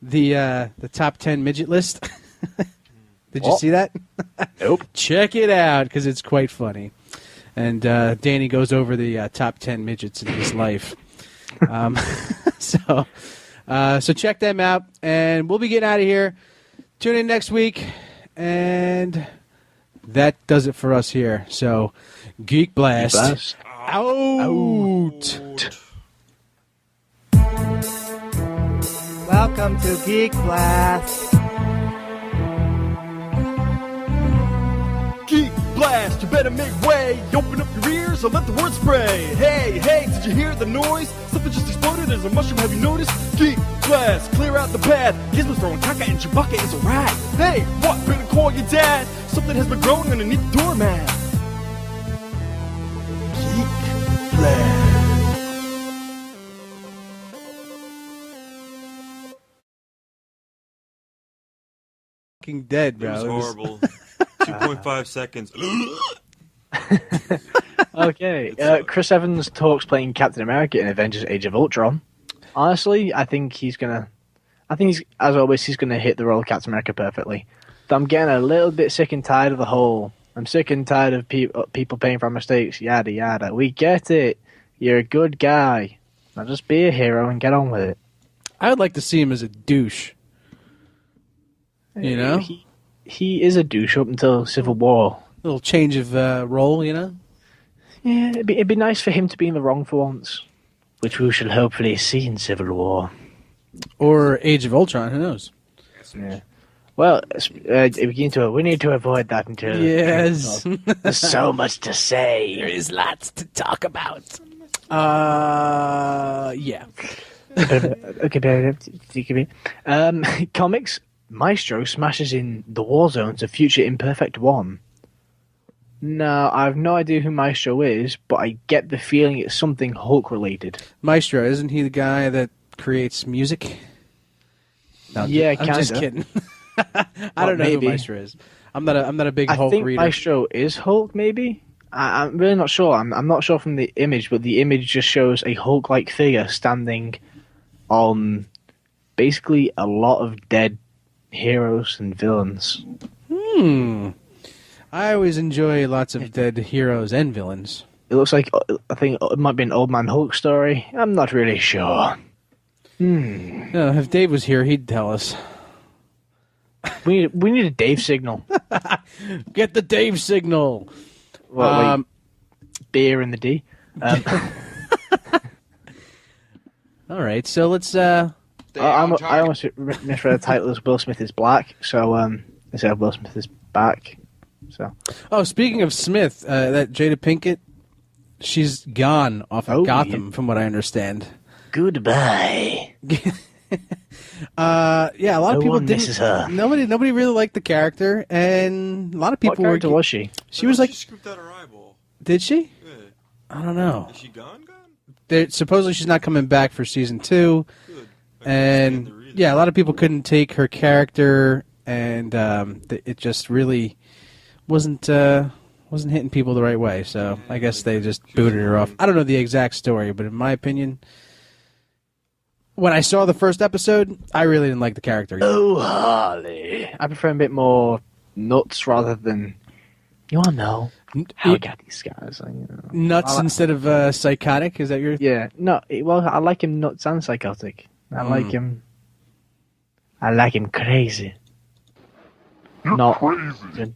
the top 10 midget list. Did you see that? Nope. Check it out, because it's quite funny. And Danny goes over the top 10 midgets in his life. So check them out, and we'll be getting out of here. Tune in next week, and that does it for us here. So, Geek Blast. Out. Welcome to Geek Blast. Geek Blast, you better make way. Open up your ears and let the word spray. Hey, hey, did you hear the noise? Something just exploded. There's a mushroom, have you noticed? Geek Blast, clear out the pad. Gizmo's throwing caca and Chewbacca is a rat. Hey, what? Better call your dad. Something has been growing underneath the doormat. Walking Dead, It bro. was horrible. 2.5 seconds. Okay, Chris Evans talks playing Captain America in Avengers: Age of Ultron. Honestly, I think he's as always, he's gonna hit the role of Captain America perfectly. But I'm getting a little bit sick and tired of the whole. I'm sick and tired of people paying for our mistakes. Yada yada. We get it. You're a good guy. Now just be a hero and get on with it. I would like to see him as a douche. You know, he is a douche up until Civil War. A little change of role, you know. Yeah, it'd be nice for him to be in the wrong for once, which we shall hopefully see in Civil War or Age of Ultron. Who knows? Yeah. Well, we need to avoid that until. Yes. There's so much to say. There is lots to talk about. Yeah. Okay. Comics. Maestro smashes in the war zones of Future Imperfect 1. Now, I have no idea who Maestro is, but I get the feeling it's something Hulk related. Maestro, isn't he the guy that creates music? No, yeah, I'm just kidding. I don't know who Maestro is. I'm not a big Hulk reader. I think Maestro is Hulk, maybe? I'm really not sure. I'm not sure from the image, but the image just shows a Hulk-like figure standing on basically a lot of dead heroes and villains. I always enjoy lots of dead heroes and villains. It looks like, I think it might be an Old Man Hulk story. I'm not really sure. No, if Dave was here, he'd tell us. We need a Dave signal. Get the Dave signal. Well, beer in the D. All right, so let's. I almost misread the title as Will Smith is black, so instead of Will Smith is back. So. Oh, speaking of Smith, that Jada Pinkett, she's gone off of Gotham, from what I understand. Goodbye. Yeah, a lot of people didn't. Misses her. Nobody really liked the character, and a lot of people. What character was she? She was like. She scooped out her eyeball. Did she? Yeah. I don't know. Is she gone? Supposedly she's not coming back for season 2, and yeah, a lot of people couldn't take her character, and it just really wasn't hitting people the right way. So I guess they just booted her off. I don't know the exact story, but in my opinion, when I saw the first episode, I really didn't like the character. Oh, Harley. I prefer a bit more nuts rather than, you all know how I got these guys. Nuts instead of psychotic? Is that your... Yeah. No, well, I like him nuts and psychotic. I like him crazy. Not crazy.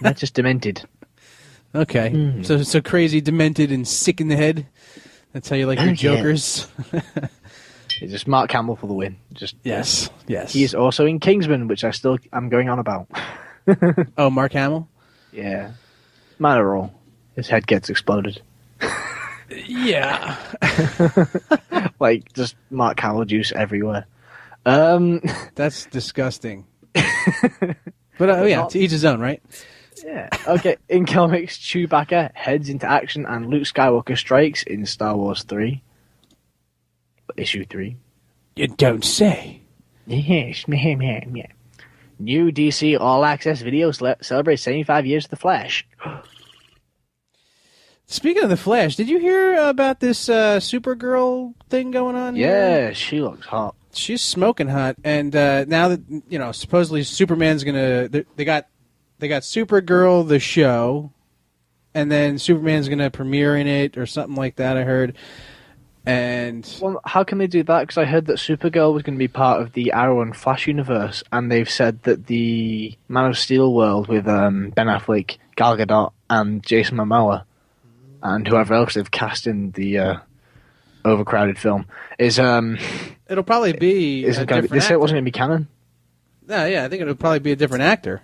Not just demented. Okay. So crazy, demented, and sick in the head? That's how you like your Jokers? It's just Mark Hamill for the win. Yes. He is also in Kingsman, which I'm going on about. Oh, Mark Hamill? Yeah. Minor role. His head gets exploded. Yeah. Like, just Mark Hamill juice everywhere. That's disgusting. But yeah, to each his own, right? Yeah. Okay, in comics, Chewbacca heads into action and Luke Skywalker strikes in Star Wars 3. Issue 3. You don't say. Yes, yeah. New DC All Access video celebrates 75 years of The Flash. Speaking of The Flash, did you hear about this Supergirl thing going on? Yeah, here? She looks hot. She's smoking hot, and now that supposedly Superman's gonna, they got Supergirl the show, and then Superman's gonna premiere in it or something like that. I heard. And well, how can they do that? Because I heard that Supergirl was going to be part of the Arrow and Flash universe, and they've said that the Man of Steel world with Ben Affleck, Gal Gadot, and Jason Momoa, and whoever else they've cast in the overcrowded film is it'll probably be. They said it wasn't going to be canon. No, yeah, I think it'll probably be a different actor.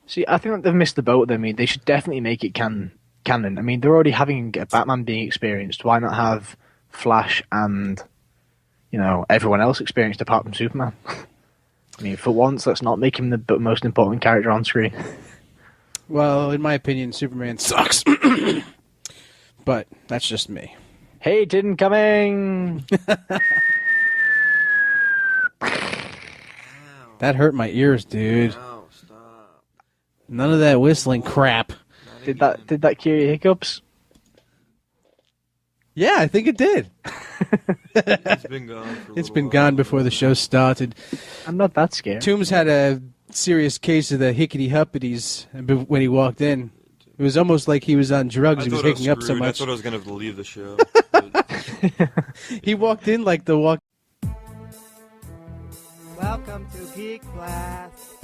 See, I think that they've missed the boat. I mean, they should definitely make it canon. I mean, they're already having a Batman being experienced. Why not have Flash and, everyone else experienced apart from Superman? I mean, for once, let's not make him the most important character on screen. Well, in my opinion, Superman sucks. But that's just me. Hate incoming! That hurt my ears, dude. No, stop. None of that whistling crap. Did that cure your hiccups? Yeah, I think it did. It's been gone for a It's little been while. gone before the show started. I'm not that scared. Toombs had a serious case of the hickety-huppities when he walked in. It was almost like he was on drugs. I He was thought I was hicking up so screwed. I much. thought I was going to have to leave the show. He walked in like the walk. Welcome to Geek Blast.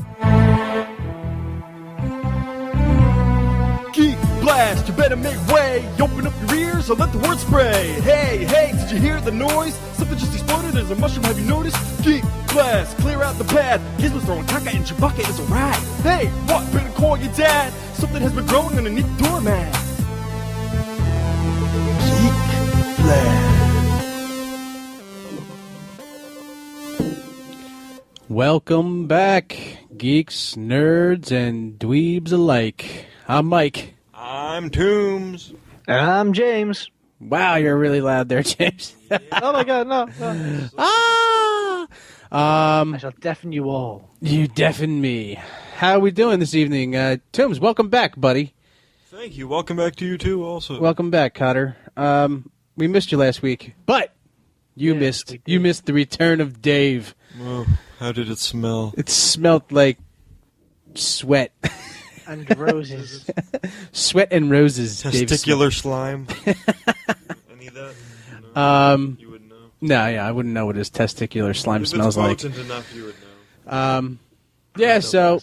Geek Blast, you better make way. Open up your ears or let the word spray. Hey, hey, did you hear the noise? Something just exploded. There's a mushroom, have you noticed? Geek Blast, clear out the pad. Gizmo's throwing caca and Chewbacca is a rat. Hey, what? Better call your dad. Something has been growing underneath the doormat. Geek Blast. Welcome back, geeks, nerds, and dweebs alike. I'm Mike. I'm Toombs. And I'm James. Wow, you're really loud there, James. Oh my god, no. Ah! I shall deafen you all. You deafen me. How are we doing this evening? Toombs, welcome back, buddy. Thank you. Welcome back to you, too, also. Welcome back, Cotter. We missed you last week, but you missed the return of Dave. Oh, how did it smell? It smelled like sweat. And roses. Sweat and roses. Testicular slime. Any of that? No, you wouldn't know. No, yeah, I wouldn't know what his testicular slime If smells it's like. potent enough, you would know. Yeah, so,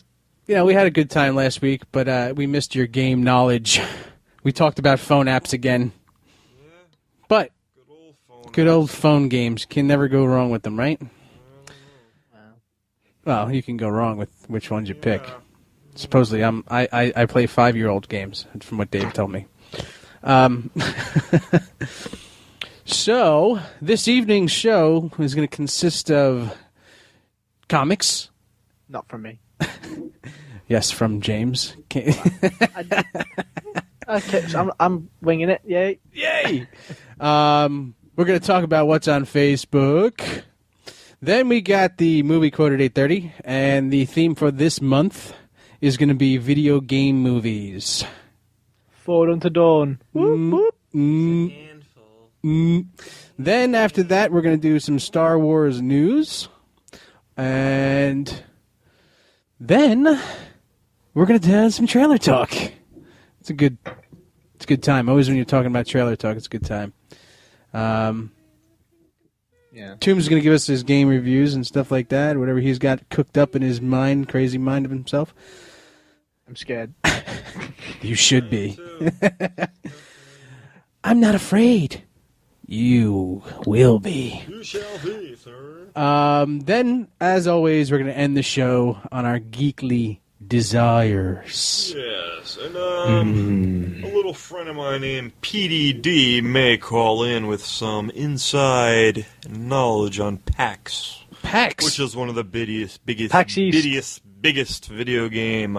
we had a good time last week, but we missed your game knowledge. We talked about phone apps again. Yeah. But good old apps. phone games can never go wrong with them, right? Well, you can go wrong with which ones you pick. Supposedly, I play 5-year-old games, from what Dave told me. So, this evening's show is going to consist of comics. Not from me. Yes, from James. Okay, so I'm winging it. Yay. Yay! We're going to talk about what's on Facebook. Then we got the movie quote at 8:30, and the theme for this month is going to be video game movies. Forward unto dawn. Whoop, whoop. Then after that, we're going to do some Star Wars news, and then we're going to have some trailer talk. It's a good time. Always when you're talking about trailer talk, it's a good time. Yeah. Toombs is going to give us his game reviews and stuff like that, whatever he's got cooked up in his mind, crazy mind of himself. I'm scared. You should be. I'm not afraid. You will be. You shall be, sir. Then, as always, we're going to end the show on our geekly desires. Yes, and a little friend of mine named PDD may call in with some inside knowledge on PAX. PAX? Which is one of the biggest video game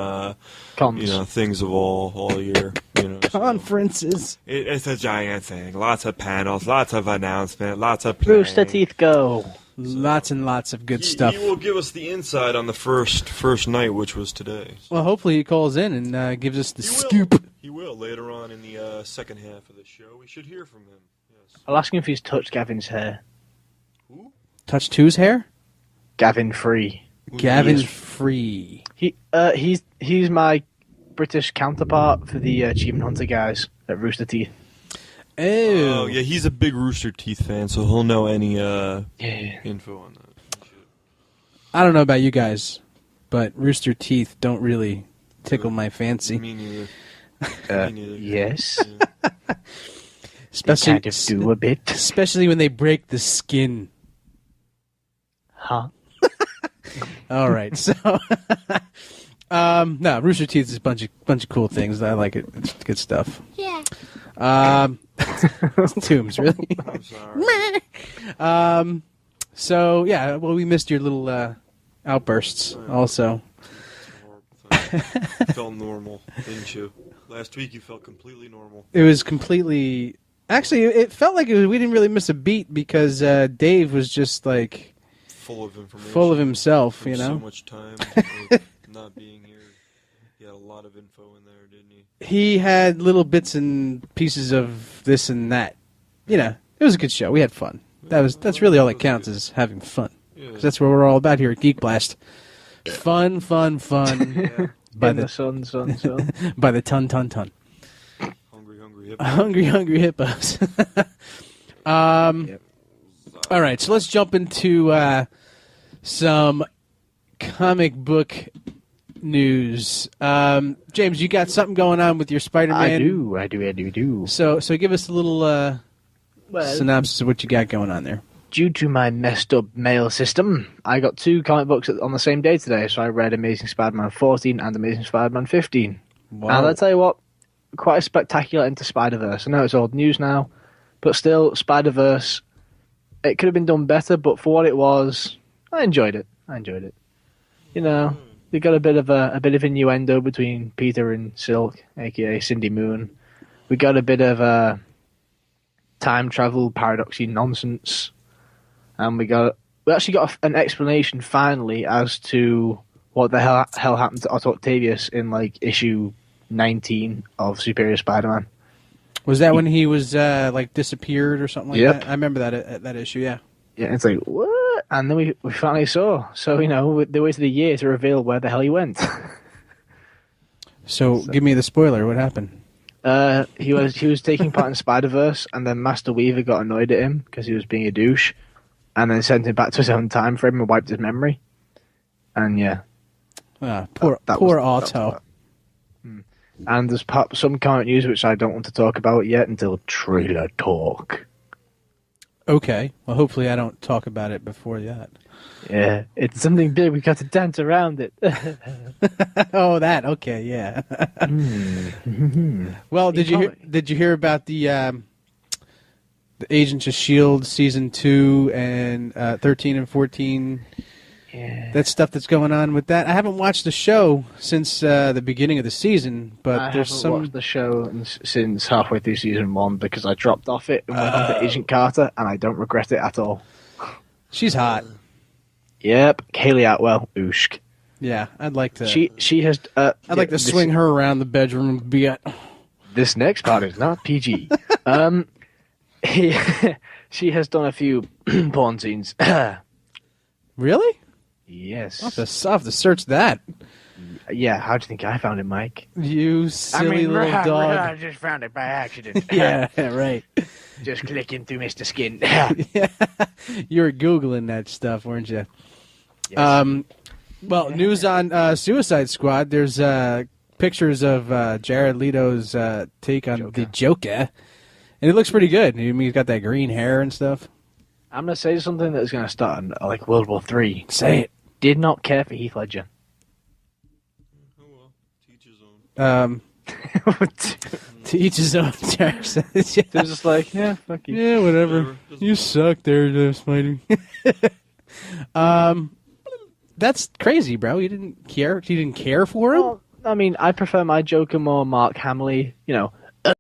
things of all year. Conferences. It's a giant thing. Lots of panels, lots of announcements, lots of playing. Rooster teeth go. Lots and lots of good stuff. He will give us the insight on the first night, which was today. Well, hopefully he calls in and gives us the scoop. He will later on in the second half of the show. We should hear from him. Yes. I'll ask him if he's touched Gavin's hair. Who? Touched whose hair? Gavin Free. Gavin Free. He's my British counterpart for the Achievement Hunter guys at Rooster Teeth. Oh, yeah, he's a big Rooster Teeth fan, so he'll know any info on that. I don't know about you guys, but Rooster Teeth don't really tickle my fancy. Me neither. Yes. Especially, They kind of do a bit. Especially when they break the skin. Huh? All right, so no, Rooster Teeth is a bunch of cool things. I like it. It's good stuff. Yeah. Tombs, really? I'm sorry. So yeah, well, we missed your little outbursts also. Felt normal, didn't you? Last week you felt completely normal. It was completely. Actually, it felt like we didn't really miss a beat because Dave was just like full of information. Full of himself, Took you know. So much time with not being here. He had a lot of info in there, didn't he? He had little bits and pieces of this and that. You know, it was a good show. We had fun. That's really all that counts is having fun. Because that's what we're all about here at Geek Blast. Fun, fun, fun. Yeah. By the sun. By the ton. Hungry hippos. Hungry hippos. All right, so let's jump into some comic book news. James, you got something going on with your Spider-Man? I do. So give us a little synopsis of what you got going on there. Due to my messed up mail system, I got 2 comic books on the same day today, so I read Amazing Spider-Man 14 and Amazing Spider-Man 15. Wow. And I'll tell you what, quite a spectacular into Spider-Verse. I know it's old news now, but still, Spider-Verse, it could have been done better, but for what it was, I enjoyed it. You know, we got a bit of innuendo between Peter and Silk, aka Cindy Moon. We got a bit of time travel paradoxy nonsense. And we actually got an explanation finally as to what the hell happened to Otto Octavius in like issue 19 of Superior Spider-Man. Was that when he was like disappeared or something like Yep. that? I remember that issue. Yeah. Yeah, it's like what? And then we finally saw. So you know, they waited a year to reveal where the hell he went. So give me the spoiler. What happened? He was taking part in Spider-Verse, and then Master Weaver got annoyed at him because he was being a douche, and then sent him back to his own time frame and wiped his memory. And yeah, Poor Otto. And there's some current news which I don't want to talk about yet until trailer talk. Okay. Well, hopefully I don't talk about it before that. Yeah, it's something big. We got to dance around it. Oh, that. Okay, yeah. Well, did you hear about the Agents of S.H.I.E.L.D. Season 2 and 13 and 14? Yeah. That stuff that's going on with that. I haven't watched the show since the beginning of the season, but I there's haven't watched the show since halfway through season 1 because I dropped off it and went on to Agent Carter, and I don't regret it at all. She's hot. Yep, Haley Atwell, ooshk. Yeah, I'd like to. She has. I'd like to swing her around the bedroom and be at. This next part is not PG. She has done a few porn scenes. Really? Yes. I'll have to search that. Yeah, how do you think I found it, Mike? You silly little dog. I just found it by accident. Yeah, right. Just clicking through Mr. Skin. Yeah. You were Googling that stuff, weren't you? Yes. Well, news on Suicide Squad. There's pictures of Jared Leto's take on the Joker. And it looks pretty good. I mean, he's got that green hair and stuff. I'm going to say something that's going to start in, like World War III. Say it. Did not care for Heath Ledger. Oh well, teach his own. To each his own. They're just like, yeah, fuck you. Yeah, whatever. You suck there, Spidey. That's crazy, bro. You didn't care. You didn't care for him. Well, I mean, I prefer my Joker more Mark Hamill. You know,